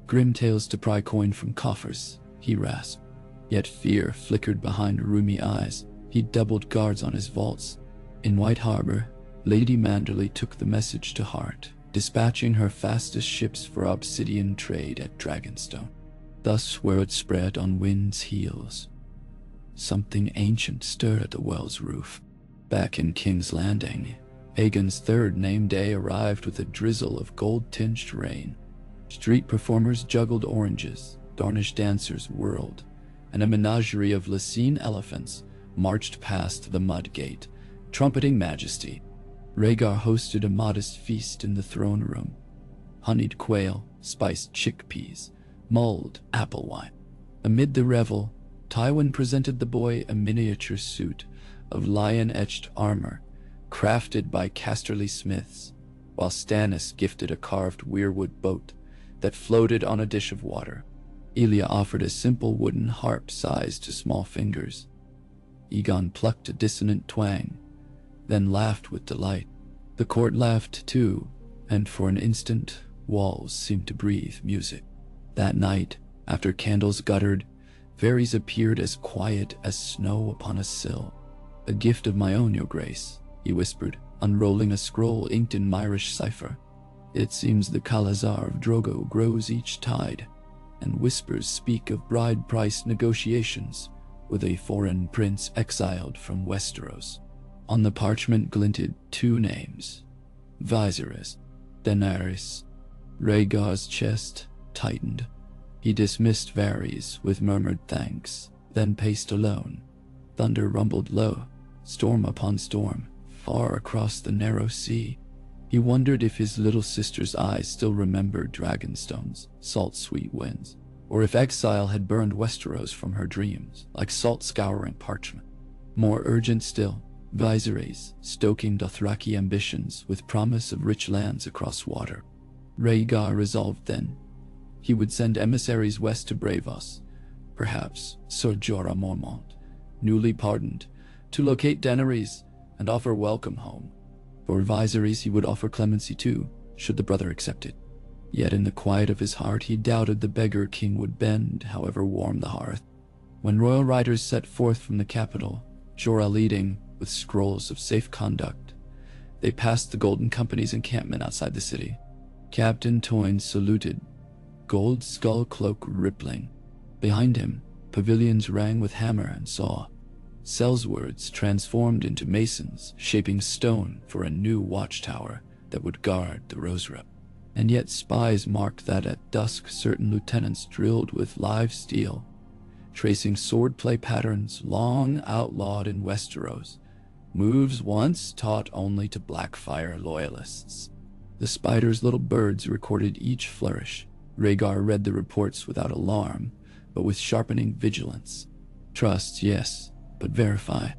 S1: Grim tales to pry coin from coffers, he rasped. Yet fear flickered behind rheumy eyes. He doubled guards on his vaults. In White Harbor, Lady Manderly took the message to heart, dispatching her fastest ships for obsidian trade at Dragonstone. Thus where it spread on wind's heels, something ancient stirred at the well's roof. Back in King's Landing, Aegon's 3rd name day arrived with a drizzle of gold-tinged rain. Street performers juggled oranges, Dornish dancers whirled, and a menagerie of Lysine elephants marched past the mud gate, trumpeting majesty. Rhaegar hosted a modest feast in the throne room. Honeyed quail, spiced chickpeas, mulled apple wine. Amid the revel, Tywin presented the boy a miniature suit of lion-etched armor, crafted by Casterly smiths, while Stannis gifted a carved weirwood boat that floated on a dish of water. Elia offered a simple wooden harp sized to small fingers. Aegon plucked a dissonant twang, then laughed with delight. The court laughed too, and for an instant, walls seemed to breathe music. That night, after candles guttered, fairies appeared as quiet as snow upon a sill. "A gift of my own, your grace," he whispered, unrolling a scroll inked in Myrish cipher. "It seems the Khalazar of Drogo grows each tide, and whispers speak of bride-price negotiations with a foreign prince exiled from Westeros." On the parchment glinted 2 names, Viserys, Daenerys. Rhaegar's chest tightened. He dismissed Varys with murmured thanks, then paced alone. Thunder rumbled low, storm upon storm, far across the narrow sea. He wondered if his little sister's eyes still remembered Dragonstone's salt-sweet winds, or if exile had burned Westeros from her dreams like salt scouring parchment. More urgent still, Viserys stoking Dothraki ambitions with promise of rich lands across water. Rhaegar resolved then. He would send emissaries west to Braavos, perhaps Ser Jorah Mormont, newly pardoned, to locate Daenerys and offer welcome home. For Viserys he would offer clemency too, should the brother accept it. Yet in the quiet of his heart he doubted the beggar king would bend, however warm the hearth. When royal riders set forth from the capital, Jorah leading with scrolls of safe conduct, they passed the Golden Company's encampment outside the city. Captain Toyne saluted, gold skull cloak rippling. Behind him, pavilions rang with hammer and saw. Sellswards transformed into masons, shaping stone for a new watchtower that would guard the Roserep. And yet spies marked that at dusk certain lieutenants drilled with live steel, tracing swordplay patterns long outlawed in Westeros, moves once taught only to Blackfire loyalists. The spider's little birds recorded each flourish. Rhaegar read the reports without alarm, but with sharpening vigilance. Trust, yes, but verify.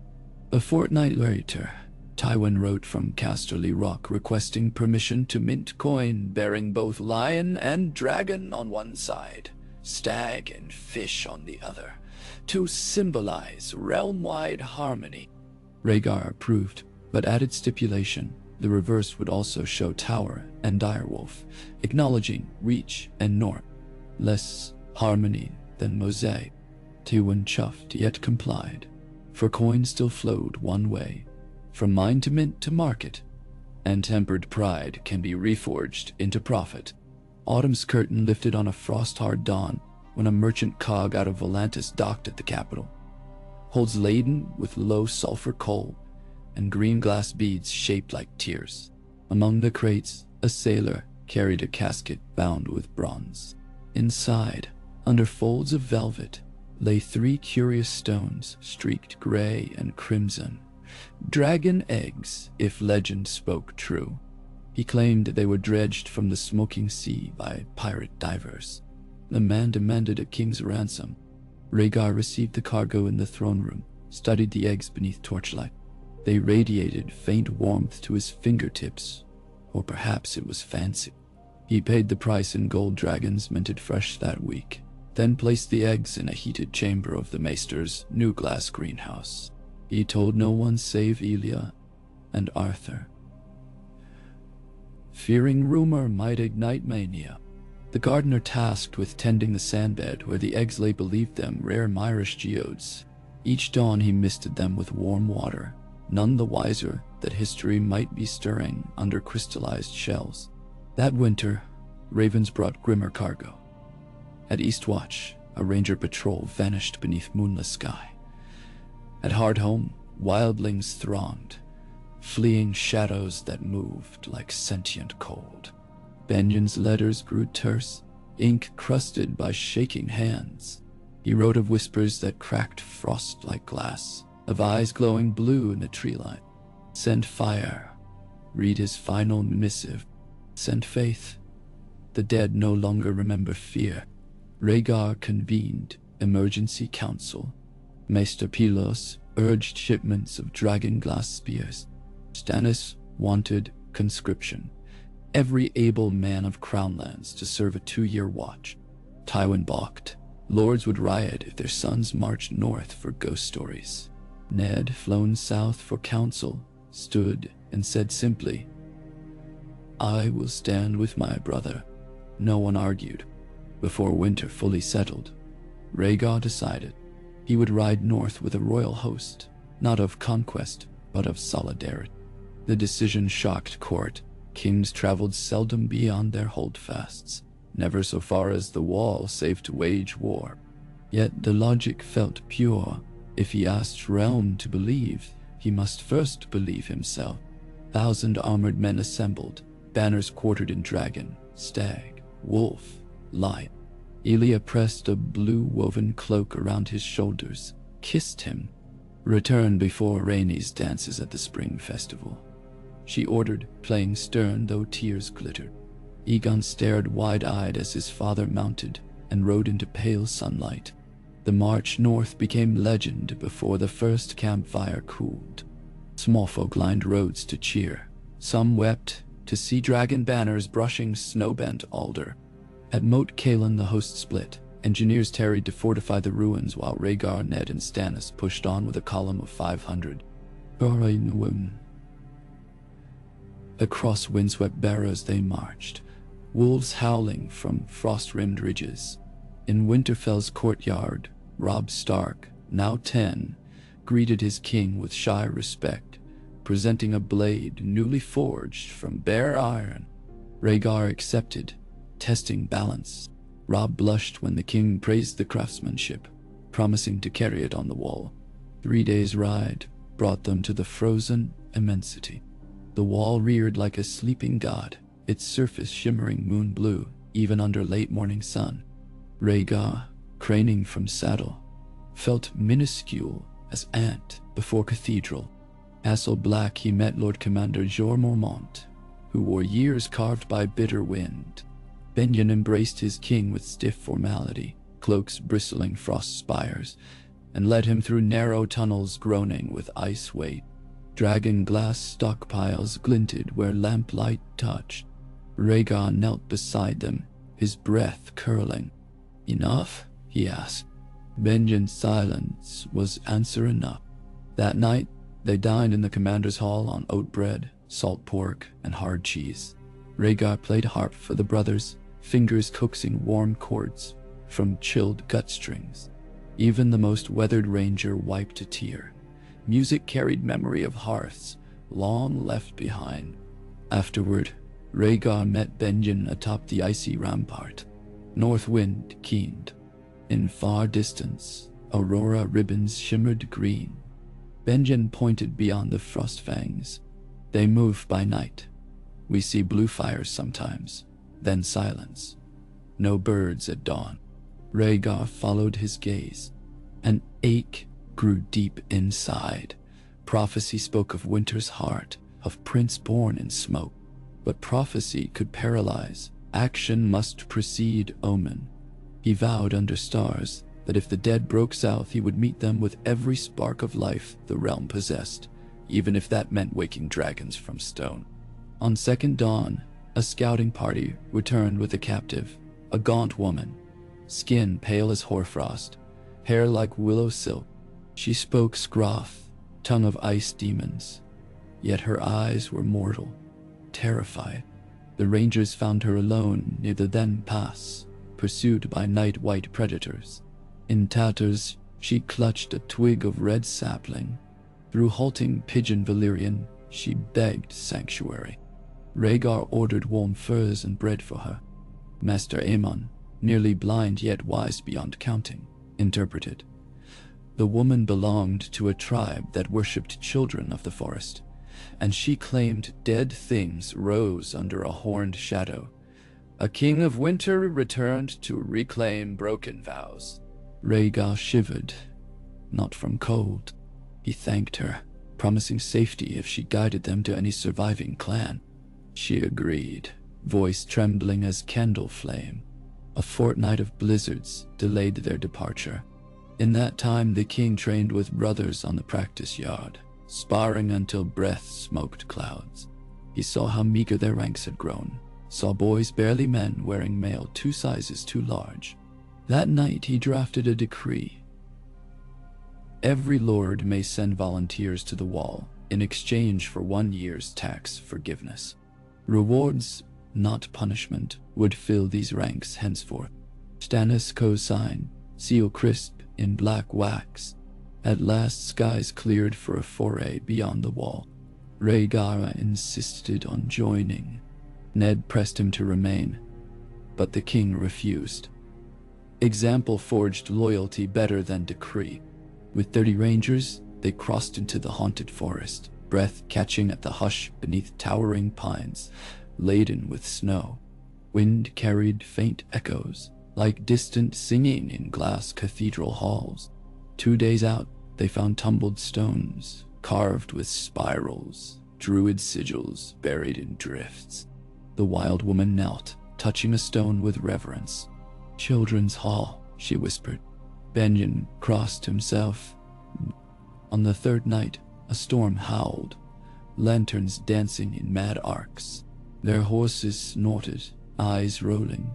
S1: A fortnight later, Tywin wrote from Casterly Rock requesting permission to mint coin bearing both lion and dragon on one side, stag and fish on the other, to symbolize realm-wide harmony. Rhaegar approved, but added stipulation: the reverse would also show Tower and Direwolf, acknowledging Reach and North. Less harmony than mosaic. Tywin chuffed yet complied, for coin still flowed one way, from mine to mint to market, and tempered pride can be reforged into profit. Autumn's curtain lifted on a frost-hard dawn when a merchant cog out of Volantis docked at the capital. Holds laden with low-sulfur coal and green glass beads shaped like tears. Among the crates, a sailor carried a casket bound with bronze. Inside, under folds of velvet, lay 3 curious stones streaked gray and crimson. Dragon eggs, if legend spoke true. He claimed they were dredged from the smoking sea by pirate divers. The man demanded a king's ransom. Rhaegar received the cargo in the throne room, studied the eggs beneath torchlight. They radiated faint warmth to his fingertips, or perhaps it was fancy. He paid the price in gold dragons minted fresh that week, then placed the eggs in a heated chamber of the maester's new glass greenhouse. He told no one save Elia and Arthur, fearing rumor might ignite mania. The gardener tasked with tending the sandbed where the eggs lay believed them rare Myrish geodes. Each dawn he misted them with warm water, none the wiser that history might be stirring under crystallized shells. That winter, ravens brought grimmer cargo. At Eastwatch, a ranger patrol vanished beneath moonless sky. At Hardhome, wildlings thronged, fleeing shadows that moved like sentient cold. Benion's letters grew terse, ink crusted by shaking hands. He wrote of whispers that cracked frost like glass, of eyes glowing blue in the tree line. Send fire. Read his final missive. Send faith. The dead no longer remember fear. Rhaegar convened emergency council. Maester Pylos urged shipments of dragon glass spears. Stannis wanted conscription. Every able man of Crownlands to serve a 2-year watch. Tywin balked. Lords would riot if their sons marched north for ghost stories. Ned, flown south for counsel, stood and said simply, "I will stand with my brother." No one argued. Before winter fully settled, Rhaegar decided he would ride north with a royal host, not of conquest, but of solidarity. The decision shocked court. Kings traveled seldom beyond their holdfasts, never so far as the wall save to wage war. Yet the logic felt pure. If he asked realm to believe, he must first believe himself. 1,000 armored men assembled, banners quartered in dragon, stag, wolf, lion. Elia pressed a blue woven cloak around his shoulders, kissed him. Return before Rhaenys dances at the spring festival, she ordered, playing stern though tears glittered. Aegon stared wide-eyed as his father mounted and rode into pale sunlight. The march north became legend before the first campfire cooled. Small folk lined roads to cheer. Some wept to see dragon banners brushing snow-bent alder. At Moat Cailin the host split. Engineers tarried to fortify the ruins while Rhaegar, Ned, and Stannis pushed on with a column of 500. Across windswept barrows they marched, wolves howling from frost-rimmed ridges. In Winterfell's courtyard, Robb Stark, now 10, greeted his king with shy respect, presenting a blade newly forged from bare iron. Rhaegar accepted, testing balance. Robb blushed when the king praised the craftsmanship, promising to carry it on the wall. 3 days' ride brought them to the frozen immensity. The wall reared like a sleeping god, its surface shimmering moon blue even under late morning sun. Rhaegar, craning from saddle, felt minuscule as ant before cathedral. Castle Black he met Lord Commander Jorah Mormont, who wore years carved by bitter wind. Benjen embraced his king with stiff formality, cloaks bristling frost spires, and led him through narrow tunnels groaning with ice weight. Dragon glass stockpiles glinted where lamplight touched. Rhaegar knelt beside them, his breath curling. "Enough?" he asked. Benjen's silence was answer enough. That night, they dined in the commander's hall on oat bread, salt pork, and hard cheese. Rhaegar played harp for the brothers, fingers coaxing warm chords from chilled gut strings. Even the most weathered ranger wiped a tear. Music carried memory of hearths long left behind. Afterward, Rhaegar met Benjen atop the icy rampart. North wind keened. In far distance, aurora ribbons shimmered green. Benjen pointed beyond the frost fangs. "They move by night. We see blue fires sometimes, then silence. No birds at dawn." Rhaegar followed his gaze. An ache grew deep inside. Prophecy spoke of winter's heart, of prince born in smoke. But prophecy could paralyze. Action must precede omen. He vowed under stars that if the dead broke south, he would meet them with every spark of life the realm possessed, even if that meant waking dragons from stone. On second dawn, a scouting party returned with a captive, a gaunt woman, skin pale as hoarfrost, hair like willow silk. She spoke Scroff, tongue of ice demons, yet her eyes were mortal, terrified. The rangers found her alone near the then pass, pursued by night-white predators. In tatters, she clutched a twig of red sapling. Through halting pigeon Valyrian, she begged sanctuary. Rhaegar ordered warm furs and bread for her. Master Aemon, nearly blind yet wise beyond counting, interpreted. The woman belonged to a tribe that worshipped children of the forest, and she claimed dead things rose under a horned shadow. A king of winter returned to reclaim broken vows. Rhaegar shivered, not from cold. He thanked her, promising safety if she guided them to any surviving clan. She agreed, voice trembling as candle flame. A fortnight of blizzards delayed their departure. In that time, the king trained with brothers on the practice yard, sparring until breath smoked clouds. He saw how meager their ranks had grown, saw boys barely men wearing mail 2 sizes too large. That night he drafted a decree. Every lord may send volunteers to the wall in exchange for 1 year's tax forgiveness. Rewards, not punishment, would fill these ranks henceforth. Stannis co-signed, seal crisp in black wax. At last skies cleared for a foray beyond the wall. Rhaegar insisted on joining. Ned pressed him to remain, but the king refused. Example forged loyalty better than decree. With 30 rangers, they crossed into the haunted forest, breath catching at the hush beneath towering pines, laden with snow. Wind carried faint echoes, like distant singing in glass cathedral halls. 2 days out, they found tumbled stones, carved with spirals, druid sigils buried in drifts. The wild woman knelt, touching a stone with reverence. "Children's hall," she whispered. Benjen crossed himself. On the 3rd night, a storm howled, lanterns dancing in mad arcs. Their horses snorted, eyes rolling.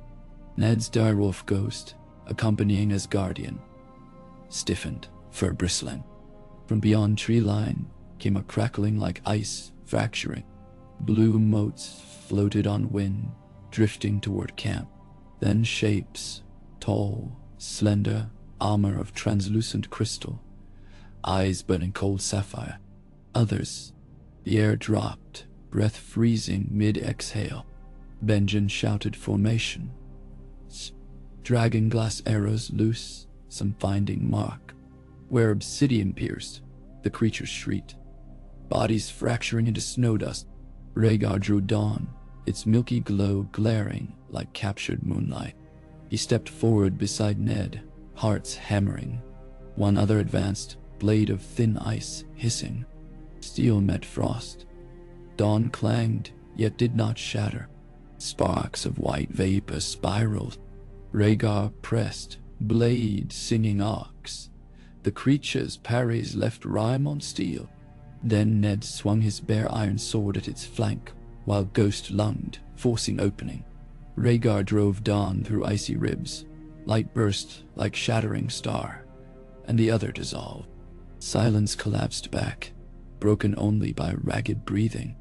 S1: Ned's direwolf ghost, accompanying as guardian, stiffened, fur bristling. From beyond tree line came a crackling like ice fracturing. Blue motes floated on wind, drifting toward camp. Then shapes, tall, slender, armor of translucent crystal, eyes burning cold sapphire. Others, the air dropped, breath freezing mid-exhale. Benjen shouted formation. Dragon glass arrows loose, some finding mark. Where obsidian pierced, the creatures shrieked, bodies fracturing into snow dust. Rhaegar drew dawn, its milky glow glaring like captured moonlight. He stepped forward beside Ned, hearts hammering. One other advanced, blade of thin ice hissing. Steel met frost. Dawn clanged, yet did not shatter. Sparks of white vapor spiraled. Rhaegar pressed, blade singing ox. The creature's parries left rime on steel. Then Ned swung his bare iron sword at its flank, while Ghost lunged, forcing opening. Rhaegar drove Dawn through icy ribs. Light burst like shattering star, and the other dissolved. Silence collapsed back, broken only by ragged breathing.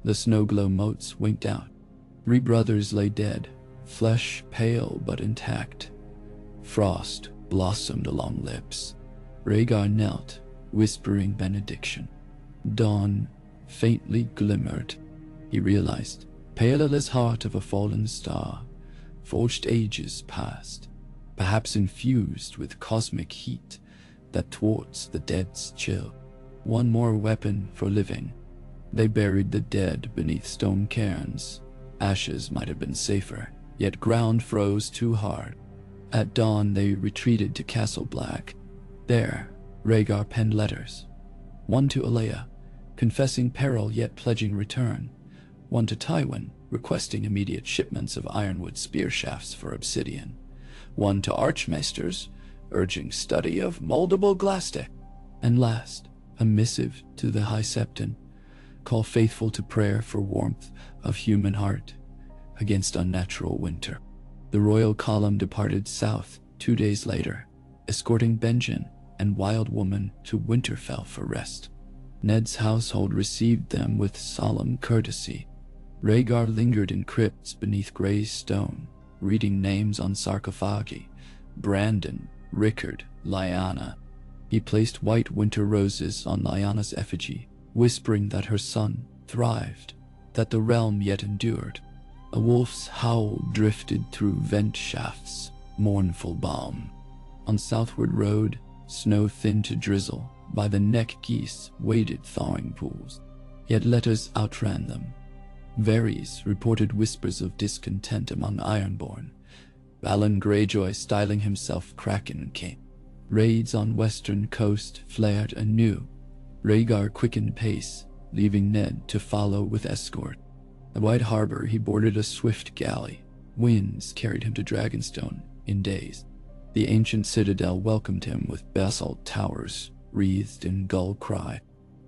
S1: The snow-glow motes winked out. 3 brothers lay dead, flesh pale but intact. Frost blossomed along lips. Rhaegar knelt, whispering benediction. Dawn faintly glimmered. He realized, pale as heart of a fallen star, forged ages past, perhaps infused with cosmic heat that thwarts the dead's chill. One more weapon for living. They buried the dead beneath stone cairns. Ashes might have been safer, yet ground froze too hard. At dawn they retreated to Castle Black. There, Rhaegar penned letters. One to Alea, confessing peril yet pledging return. One to Tywin, requesting immediate shipments of ironwood spear shafts for obsidian. One to archmaesters, urging study of moldable glassstick. And last, a missive to the High Septon, call faithful to prayer for warmth of human heart against unnatural winter. The royal column departed south 2 days later, escorting Benjen and Wild Woman to Winterfell for rest. Ned's household received them with solemn courtesy. Rhaegar lingered in crypts beneath grey stone, reading names on sarcophagi: Brandon, Rickard, Lyanna. He placed white winter roses on Lyanna's effigy, whispering that her son thrived, that the realm yet endured. A wolf's howl drifted through vent shafts, mournful balm. On Southward Road, snow thin to drizzle, by the neck geese waded thawing pools. Yet letters outran them. Varys reported whispers of discontent among Ironborn. Balon Greyjoy styling himself Kraken King. Raids on western coast flared anew. Rhaegar quickened pace, leaving Ned to follow with escort. At White Harbor he boarded a swift galley. Winds carried him to Dragonstone in days. The ancient citadel welcomed him with basalt towers wreathed in gull cry.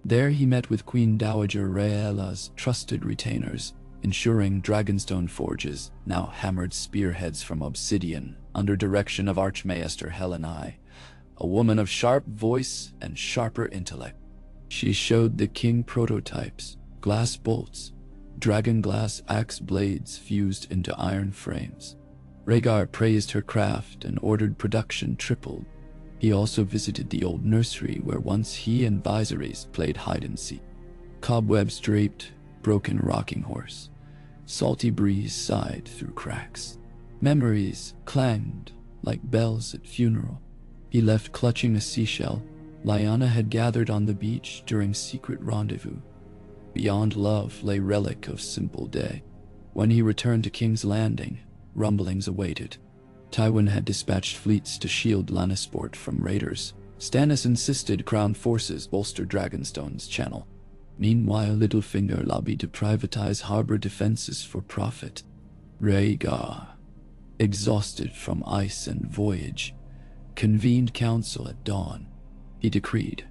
S1: There he met with Queen Dowager Rhaella's trusted retainers, ensuring Dragonstone forges now hammered spearheads from obsidian under direction of Archmaester Helena, a woman of sharp voice and sharper intellect. She showed the king prototypes, glass bolts, dragon glass axe blades fused into iron frames. Rhaegar praised her craft and ordered production tripled. He also visited the old nursery where once he and Viserys played hide-and-seek. Cobwebs draped, broken rocking horse. Salty breeze sighed through cracks. Memories clanged like bells at funeral. He left clutching a seashell Lyanna had gathered on the beach during secret rendezvous. Beyond love lay relic of simple day. When he returned to King's Landing, rumblings awaited. Tywin had dispatched fleets to shield Lannisport from raiders. Stannis insisted Crown forces bolster Dragonstone's channel. Meanwhile, Littlefinger lobbied to privatize harbor defenses for profit. Rhaegar, exhausted from ice and voyage, convened council at dawn. He decreed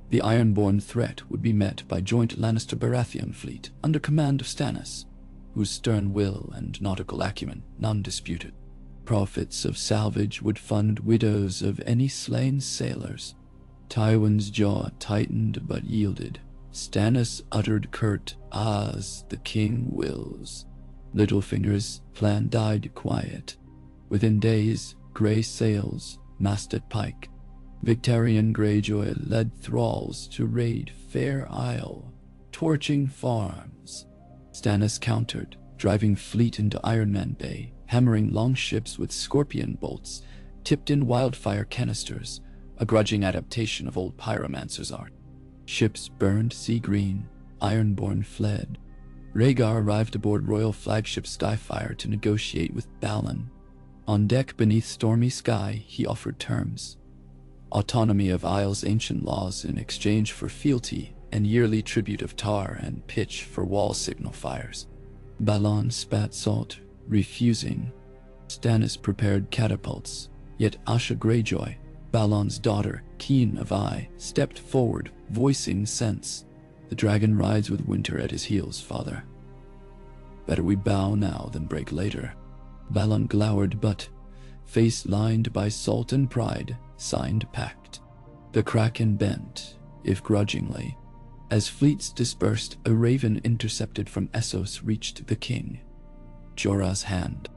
S1: the Ironborn threat would be met by joint Lannister-Baratheon fleet under command of Stannis, whose stern will and nautical acumen none disputed. Profits of salvage would fund widows of any slain sailors. Tywin's jaw tightened but yielded. Stannis uttered curt, "As the king wills." Littlefinger's plan died quiet. Within days, grey sails masted pike. Victarion Greyjoy led thralls to raid Fair Isle, torching farms. Stannis countered, driving fleet into Ironman Bay, hammering longships with scorpion bolts, tipped in wildfire canisters, a grudging adaptation of old pyromancer's art. Ships burned sea green, Ironborn fled. Rhaegar arrived aboard royal flagship Skyfire to negotiate with Balon. On deck beneath stormy sky, he offered terms. Autonomy of Isle's ancient laws in exchange for fealty and yearly tribute of tar and pitch for wall signal fires. Balon spat salt, refusing. Stannis prepared catapults, Yet Asha Greyjoy, Balon's daughter, keen of eye, stepped forward, voicing sense. "The dragon rides with winter at his heels, father. Better we bow now than break later." Balon glowered, but, face lined by salt and pride, signed pact. The Kraken bent, if grudgingly. As fleets dispersed, a raven intercepted from Essos reached the king. Jorah's hand.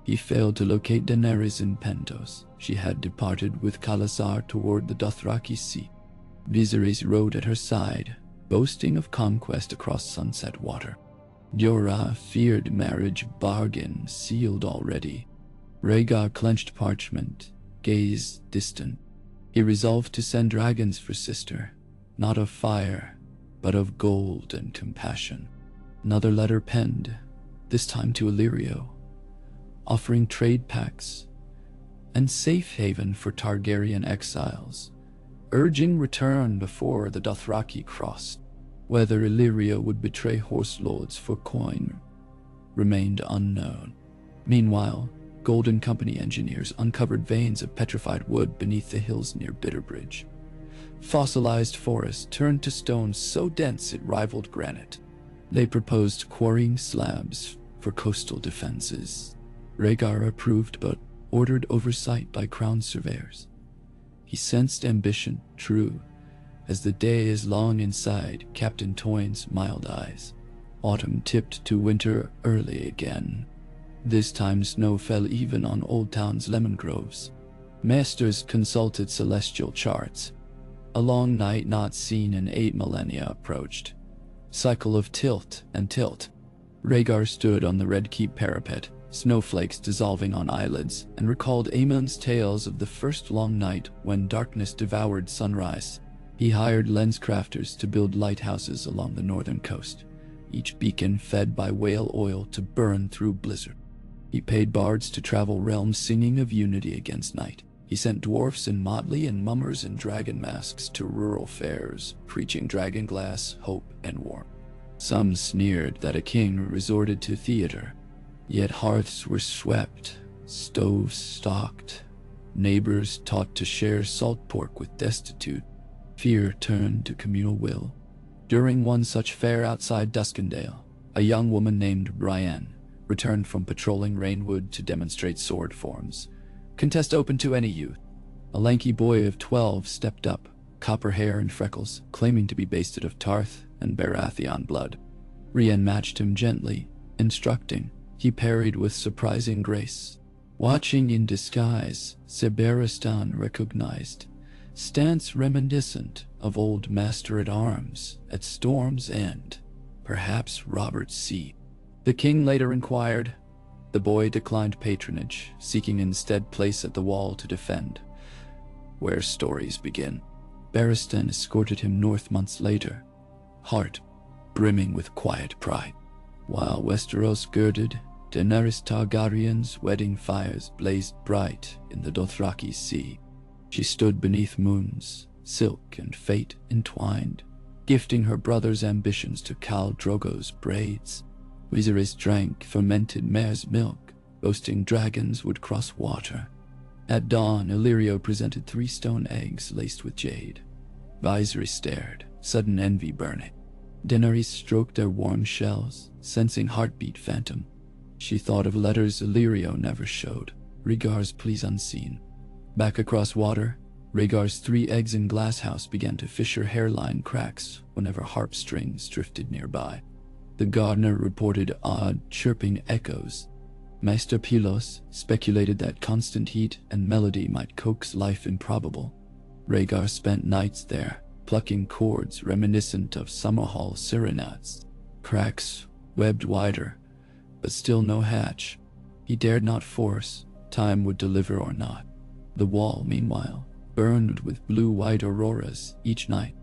S1: He failed to locate Daenerys in Pentos. She had departed with Khalasar toward the Dothraki Sea. Viserys rode at her side, boasting of conquest across Sunset Water. Jorah feared marriage bargain sealed already. Rhaegar clenched parchment, gaze distant. He resolved to send dragons for sister, not of fire, but of gold and compassion. Another letter penned, this time to Illyrio, offering trade pacts and safe haven for Targaryen exiles, urging return before the Dothraki crossed. Whether Illyrio would betray horse lords for coin remained unknown. Meanwhile, Golden Company engineers uncovered veins of petrified wood beneath the hills near Bitterbridge. Fossilized forest turned to stone so dense it rivaled granite. They proposed quarrying slabs for coastal defenses. Rhaegar approved but ordered oversight by crown surveyors. He sensed ambition, true, as the day is long inside Captain Toyn's mild eyes. Autumn tipped to winter early again. This time snow fell even on Old Town's lemon groves. Masters consulted celestial charts. A long night not seen in 8 millennia approached. Cycle of tilt and tilt. Rhaegar stood on the Red Keep parapet, snowflakes dissolving on eyelids, and recalled Aemon's tales of the first long night when darkness devoured sunrise. He hired lens crafters to build lighthouses along the northern coast, each beacon fed by whale oil to burn through blizzard. He paid bards to travel realms singing of unity against night. He sent dwarfs in motley and mummers in dragon masks to rural fairs, preaching dragonglass, hope, and warmth. Some sneered that a king resorted to theater, yet hearths were swept, stoves stocked, neighbors taught to share salt pork with destitute. Fear turned to communal will. During one such fair outside Duskendale, a young woman named Brienne returned from patrolling Rainwood to demonstrate sword forms. Contest open to any youth. A lanky boy of 12 stepped up, copper hair and freckles, claiming to be basted of Tarth and Baratheon blood. Brienne matched him gently, instructing. He parried with surprising grace. Watching in disguise, Sebaristan recognized stance reminiscent of old master-at-arms at Storm's End, perhaps Robert C. The king later inquired. The boy declined patronage, seeking instead place at the wall to defend. Where stories begin. Barristan escorted him north months later, heart brimming with quiet pride. While Westeros girded, Daenerys Targaryen's wedding fires blazed bright in the Dothraki Sea. She stood beneath moons, silk and fate entwined, gifting her brother's ambitions to Khal Drogo's braids. Viserys drank fermented mare's milk, boasting dragons would cross water. At dawn, Illyrio presented 3 stone eggs laced with jade. Viserys stared, sudden envy burning. Daenerys stroked their warm shells, sensing heartbeat phantom. She thought of letters Illyrio never showed, Rhaegar's pleas unseen. Back across water, Rhaegar's 3 eggs in glasshouse began to fissure hairline cracks whenever harp strings drifted nearby. The gardener reported odd, chirping echoes. Maester Pylos speculated that constant heat and melody might coax life improbable. Rhaegar spent nights there, plucking chords reminiscent of Summerhall serenades. Cracks webbed wider, but still no hatch. He dared not force, time would deliver or not. The wall, meanwhile, burned with blue-white auroras each night.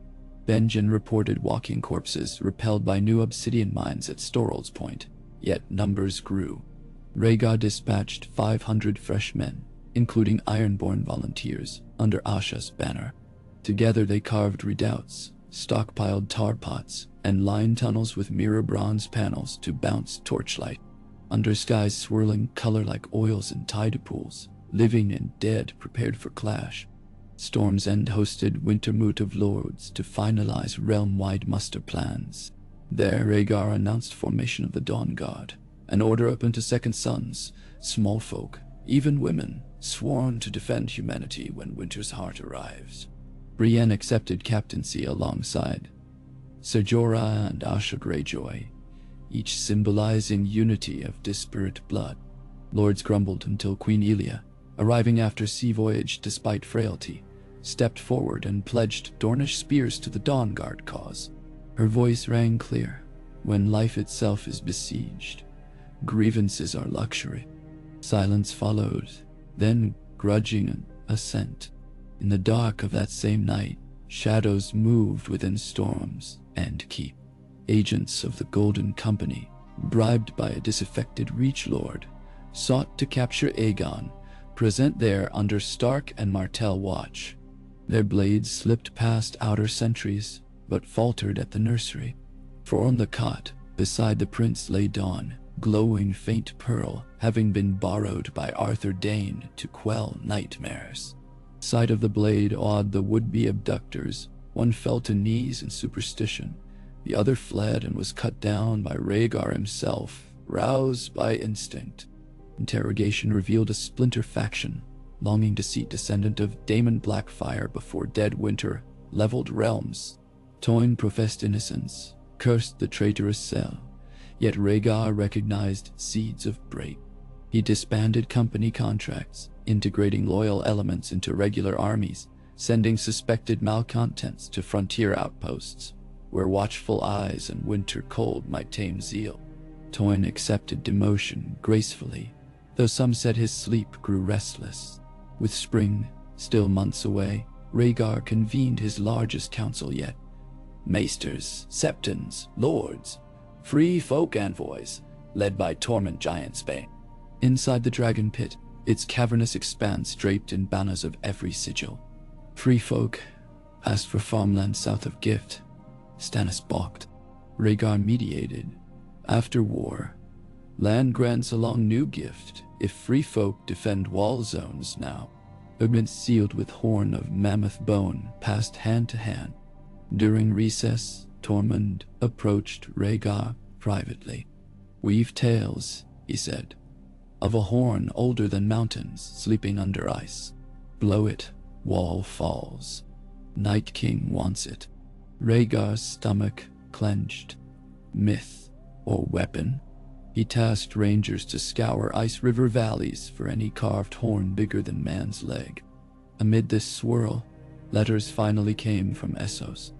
S1: Benjen reported walking corpses repelled by new obsidian mines at Storrel's Point, yet numbers grew. Rhaegar dispatched 500 fresh men, including Ironborn volunteers, under Asha's banner. Together they carved redoubts, stockpiled tar pots, and lined tunnels with mirror bronze panels to bounce torchlight. Under skies swirling color like oils in tide pools, living and dead prepared for clash. Storm's End hosted Wintermoot of Lords to finalize realm-wide muster plans. There, RHAEGAR announced formation of the Dawn Guard, an order open to Second Sons, small folk, even women, sworn to defend humanity when Winter's Heart arrives. Brienne accepted captaincy alongside Ser Jorah and Ashok Greyjoy, each symbolizing unity of disparate blood. Lords grumbled until Queen Elia, arriving after sea voyage despite frailty, stepped forward and pledged Dornish spears to the Dawn Guard cause. Her voice rang clear: when life itself is besieged, grievances are luxury. Silence followed, then grudging assent. In the dark of that same night, shadows moved within Storm's End Keep. Agents of the Golden Company, bribed by a disaffected Reach Lord, sought to capture Aegon, present there under Stark and Martell watch. Their blades slipped past outer sentries, but faltered at the nursery. For on the cot, beside the prince lay Dawn, glowing faint pearl, having been borrowed by Arthur Dayne to quell nightmares. Sight of the blade awed the would-be abductors. One fell to knees in superstition. The other fled and was cut down by RHAEGAR himself, roused by instinct. Interrogation revealed a splinter faction, longing to seat descendant of Daemon Blackfire before dead winter leveled realms. Toyn professed innocence, cursed the traitorous cell, yet RHAEGAR recognized seeds of break. He disbanded company contracts, integrating loyal elements into regular armies, sending suspected malcontents to frontier outposts, where watchful eyes and winter cold might tame zeal. Toyn accepted demotion gracefully, though some said his sleep grew restless. With spring still months away, RHAEGAR convened his largest council yet. Maesters, Septons, Lords, free folk envoys, led by Torment Giantsbane. Inside the Dragon Pit, its cavernous expanse draped in banners of every sigil. Free folk asked for farmland south of Gift. Stannis balked. RHAEGAR mediated. After war, land grants along New Gift if free folk defend wall zones now. Agreements sealed with horn of mammoth bone passed hand to hand. During recess, Tormund approached RHAEGAR privately. "We've tales," he said, "of a horn older than mountains sleeping under ice. Blow it, wall falls. Night King wants it." RHAEGAR's stomach clenched. Myth or weapon? He tasked rangers to scour Ice River valleys for any carved horn bigger than man's leg. Amid this swirl, letters finally came from Essos.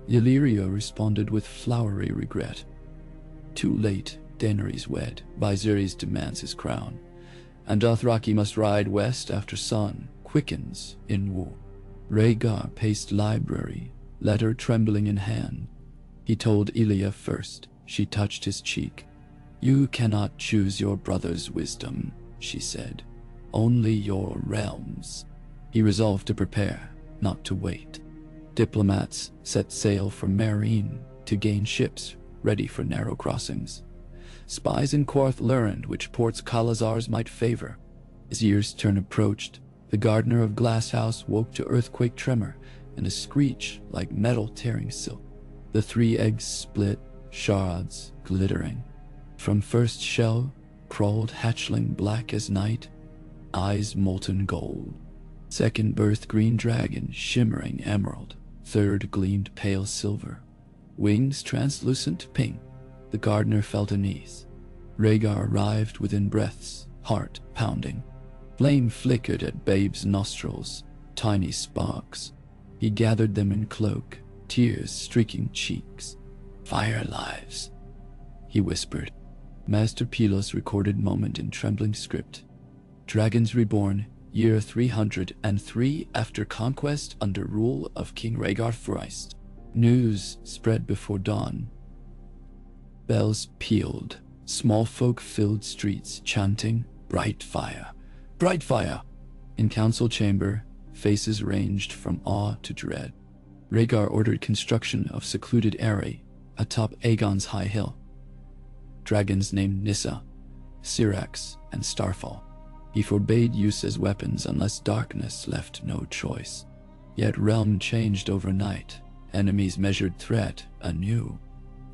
S1: Illyrio responded with flowery regret. Too late, Daenerys wed. Viserys demands his crown, and Dothraki must ride west after sun quickens in war. RHAEGAR paced library, letter trembling in hand. He told Elia first. She touched his cheek. "You cannot choose your brother's wisdom," she said. "Only your realms." He resolved to prepare, not to wait. Diplomats set sail for Meereen to gain ships ready for narrow crossings. Spies in Quarth learned which ports Khalazars might favor. As year's turn approached, the gardener of Glasshouse woke to earthquake tremor and a screech like metal tearing silk. The 3 eggs split, shards glittering. From first shell crawled hatchling black as night, eyes molten gold. Second birthed green dragon shimmering emerald. Third gleamed pale silver, wings translucent pink. The gardener felt unease. RHAEGAR arrived within breaths, heart pounding. Flame flickered at Babe's nostrils, tiny sparks. He gathered them in cloak, tears streaking cheeks. "Fire lives," he whispered. Master Pilos recorded moment in trembling script. Dragons reborn, year 303 after conquest under rule of King Rhaegar Thrice. News spread before dawn. Bells pealed. Small folk filled streets chanting, "Bright fire! Bright fire!" In council chamber, faces ranged from awe to dread. RHAEGAR ordered construction of secluded eyrie atop Aegon's high hill. Dragons named Nyssa, Syrax, and Starfall. He forbade use as weapons unless darkness left no choice. Yet realm changed overnight. Enemies measured threat anew.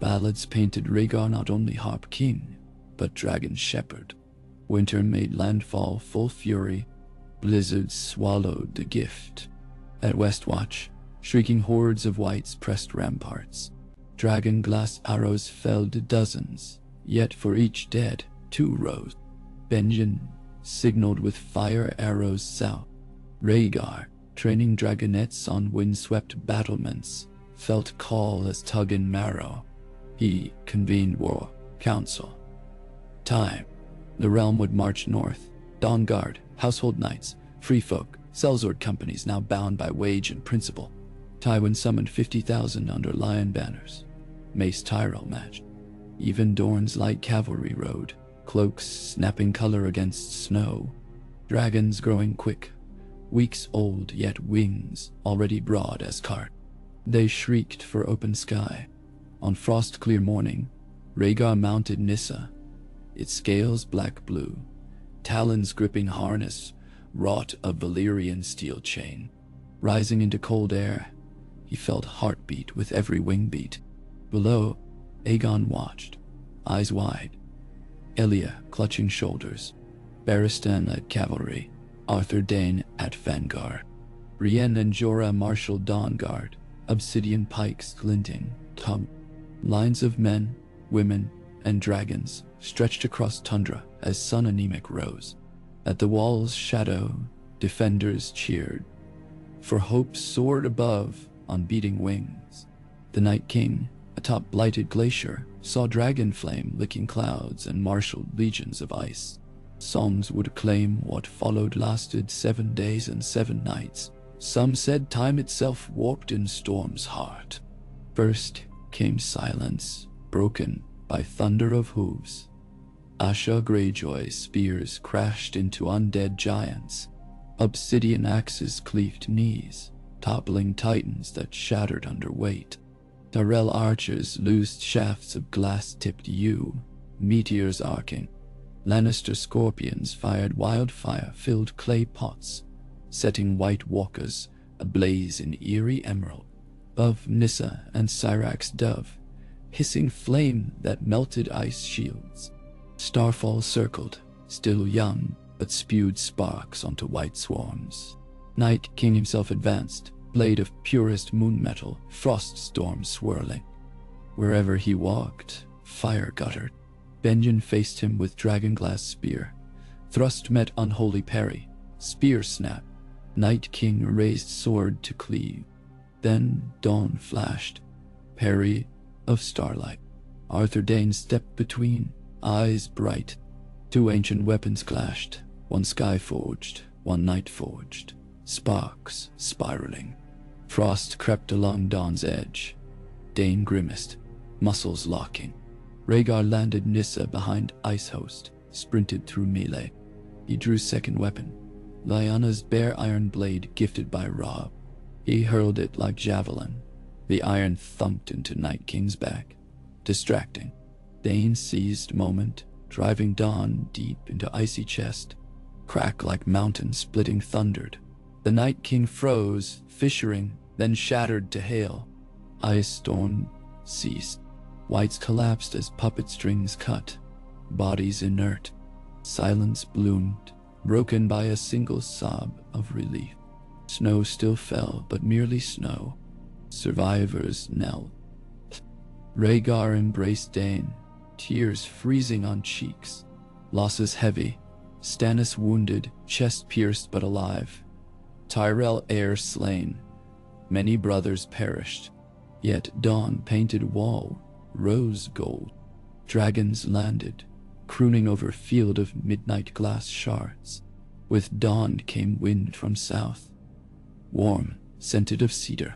S1: Ballads painted Rhaegar not only Harp King, but Dragon Shepherd. Winter made landfall full fury. Blizzards swallowed the gift. At Westwatch, shrieking hordes of whites pressed ramparts. Dragon glass arrows felled dozens, yet for each dead, 2 rose. Benjen signaled with fire arrows south. Rhaegar, training dragonets on windswept battlements, felt call as tug in marrow. He convened war council. Time. The realm would march north. Dawn Guard, household knights, free folk, sellsword companies now bound by wage and principle. Tywin summoned 50,000 under lion banners. Mace Tyrell matched. Even Dorne's light cavalry rode, cloaks snapping color against snow. Dragons growing quick, weeks old yet wings already broad as cart. They shrieked for open sky. On frost-clear morning, Rhaegar mounted Nyssa, its scales black-blue, talons gripping harness wrought of Valyrian steel chain. Rising into cold air, he felt heartbeat with every wing beat. Below, Aegon watched, eyes wide. Elia clutching shoulders, Barristan led cavalry, Arthur Dayne at vanguard. Brienne and Jorah marshaled Dawn Guard, obsidian pikes glinting, tug. Lines of men, women, and dragons stretched across tundra as sun anemic rose. At the wall's shadow, defenders cheered, for hope soared above on beating wings. The Night King, atop blighted glacier, saw dragon flame licking clouds and marshaled legions of ice. Songs would acclaim what followed lasted 7 days and 7 nights. Some said time itself warped in storm's heart. First came silence, broken by thunder of hooves. Asha Greyjoy's spears crashed into undead giants. Obsidian axes cleaved knees, toppling titans that shattered under weight. Tyrell archers loosed shafts of glass-tipped yew, meteors arcing. Lannister scorpions fired wildfire-filled clay pots, setting white walkers ablaze in eerie emerald. Above Nyssa and Syrax's dove, hissing flame that melted ice shields. Starfall circled, still young, but spewed sparks onto white swarms. Night King himself advanced, blade of purest moon metal, frost storm swirling. Wherever he walked, fire guttered. Benjen faced him with dragonglass spear. Thrust met unholy parry. Spear snap. Night King raised sword to cleave. Then dawn flashed. Parry of starlight. Arthur Dayne stepped between, eyes bright. 2 ancient weapons clashed, one sky-forged, one night-forged. Sparks spiraling. Frost crept along dawn's edge. Dayne grimaced, muscles locking. Rhaegar landed Nyssa behind Ice Host, sprinted through melee. He drew second weapon, Lyanna's bare iron blade gifted by Robb. He hurled it like javelin. The iron thumped into Night King's back, distracting. Dayne seized moment, driving Dawn deep into icy chest. Crack like mountain splitting thundered. The Night King froze, fissuring, then shattered to hail. Ice storm ceased. Whites collapsed as puppet strings cut, bodies inert. Silence bloomed, broken by a single sob of relief. Snow still fell, but merely snow. Survivors knelt. Rhaegar embraced Dayne, tears freezing on cheeks. Losses heavy. Stannis wounded, chest pierced but alive. Tyrell heir slain. Many brothers perished. Yet dawn painted wall, rose gold. Dragons landed, crooning over field of midnight glass shards. With dawn came wind from south. Warm, scented of cedar.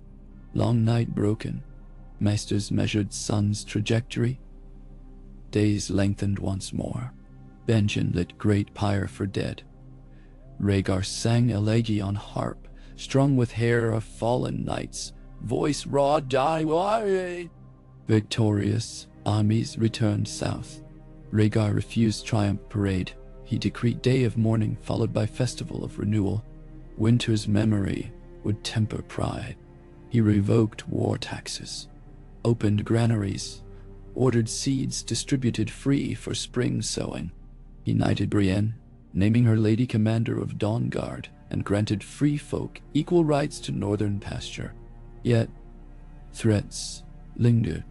S1: Long night broken. Maesters measured sun's trajectory. Days lengthened once more. Benjen lit great pyre for dead. Rhaegar sang elegy on harp, strung with hair of fallen knights, voice raw die. Victorious, armies returned south. Rhaegar refused triumph parade. He decreed day of mourning followed by festival of renewal. Winter's memory would temper pride. He revoked war taxes, opened granaries, ordered seeds distributed free for spring sowing. He knighted Brienne, naming her Lady Commander of Dawn Guard, and granted free folk equal rights to northern pasture. Yet, threats lingered.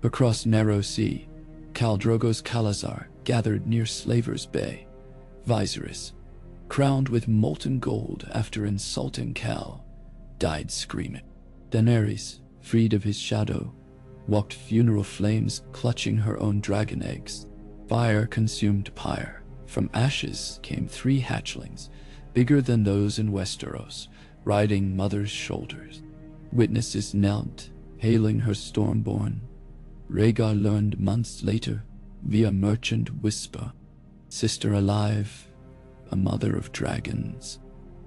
S1: Across narrow sea, Khal Drogo's Khalazar gathered near Slaver's Bay. Viserys, crowned with molten gold after insulting Khal, died screaming. Daenerys, freed of his shadow, walked funeral flames clutching her own dragon eggs. Fire consumed pyre. From ashes came 3 hatchlings, bigger than those in Westeros, riding mother's shoulders. Witnesses knelt, hailing her stormborn. Rhaegar learned months later, via merchant whisper, sister alive, a mother of dragons.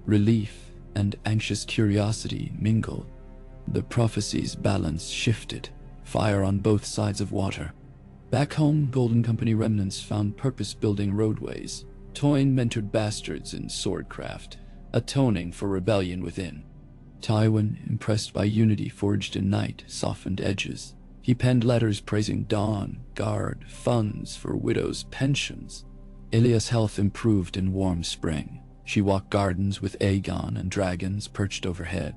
S1: Relief and anxious curiosity mingled. The prophecy's balance shifted, fire on both sides of water. Back home, Golden Company remnants found purpose building roadways. Tywin mentored bastards in swordcraft, atoning for rebellion within. Tywin, impressed by unity forged in night, softened edges. He penned letters praising Dawn Guard funds for widows' pensions. Ilya's health improved in warm spring. She walked gardens with Aegon and dragons perched overhead.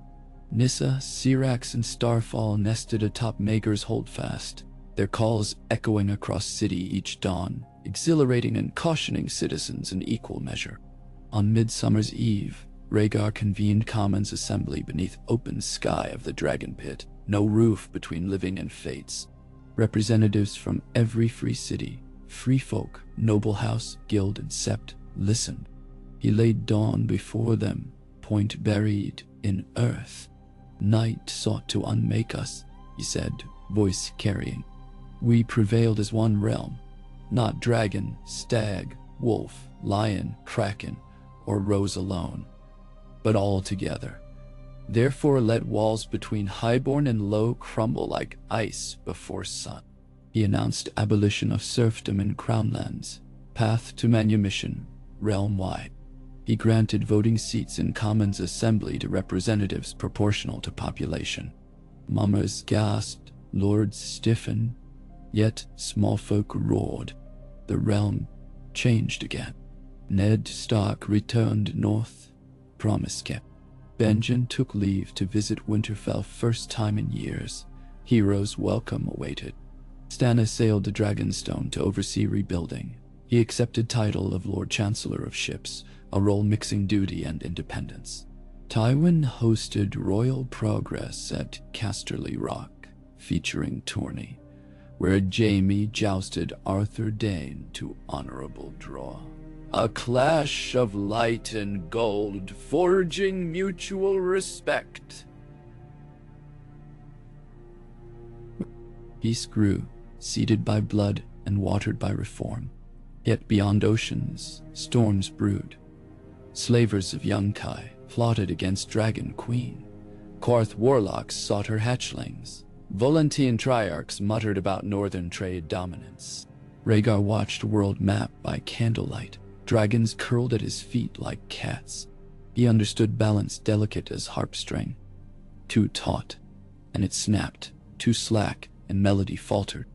S1: Nyssa, Syrax, and Starfall nested atop Maegor's holdfast, their calls echoing across city each dawn, exhilarating and cautioning citizens in equal measure. On Midsummer's Eve, Rhaegar convened Commons Assembly beneath open sky of the Dragon Pit, no roof between living and fates. Representatives from every free city, free folk, noble house, guild, and sept, listened. He laid dawn before them, point buried in earth. Night sought to unmake us, he said, voice carrying. We prevailed as one realm, not dragon, stag, wolf, lion, kraken, or rose alone, but all together. Therefore let walls between highborn and low crumble like ice before sun. He announced abolition of serfdom in crownlands, path to manumission, realm-wide. He granted voting seats in Commons Assembly to representatives proportional to population. Mummers gasped, lords stiffened, yet small folk roared. The realm changed again. Ned Stark returned north, promise kept. Benjen took leave to visit Winterfell first time in years. Heroes' welcome awaited. Stannis sailed to Dragonstone to oversee rebuilding. He accepted title of Lord Chancellor of Ships, a role mixing duty and independence. Tywin hosted royal progress at Casterly Rock, featuring tourney, where Jaime jousted Arthur Dayne to honorable draw. A clash of light and gold, forging mutual respect. Peace grew, seeded by blood and watered by reform. Yet beyond oceans, storms brewed. Slavers of Yunkai plotted against Dragon Queen. Qarth warlocks sought her hatchlings. Volantine triarchs muttered about northern trade dominance. Rhaegar watched world map by candlelight. Dragons curled at his feet like cats. He understood balance delicate as harp string. Too taut, and it snapped. Too slack, and melody faltered.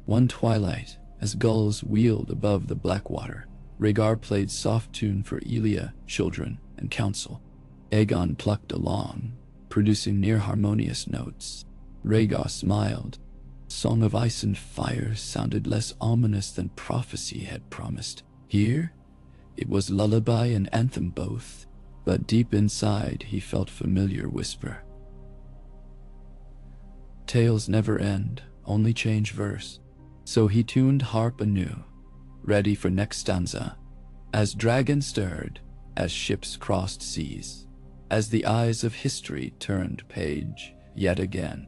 S1: One twilight, as gulls wheeled above the black water, Rhaegar played soft tune for Elia, children, and council. Aegon plucked along, producing near-harmonious notes. Rhaegar smiled. Song of Ice and Fire sounded less ominous than prophecy had promised. Here, it was lullaby and anthem both, but deep inside he felt familiar whisper. Tales never end, only change verse. So he tuned harp anew, ready for next stanza. As dragons stirred, as ships crossed seas, as the eyes of history turned page yet again.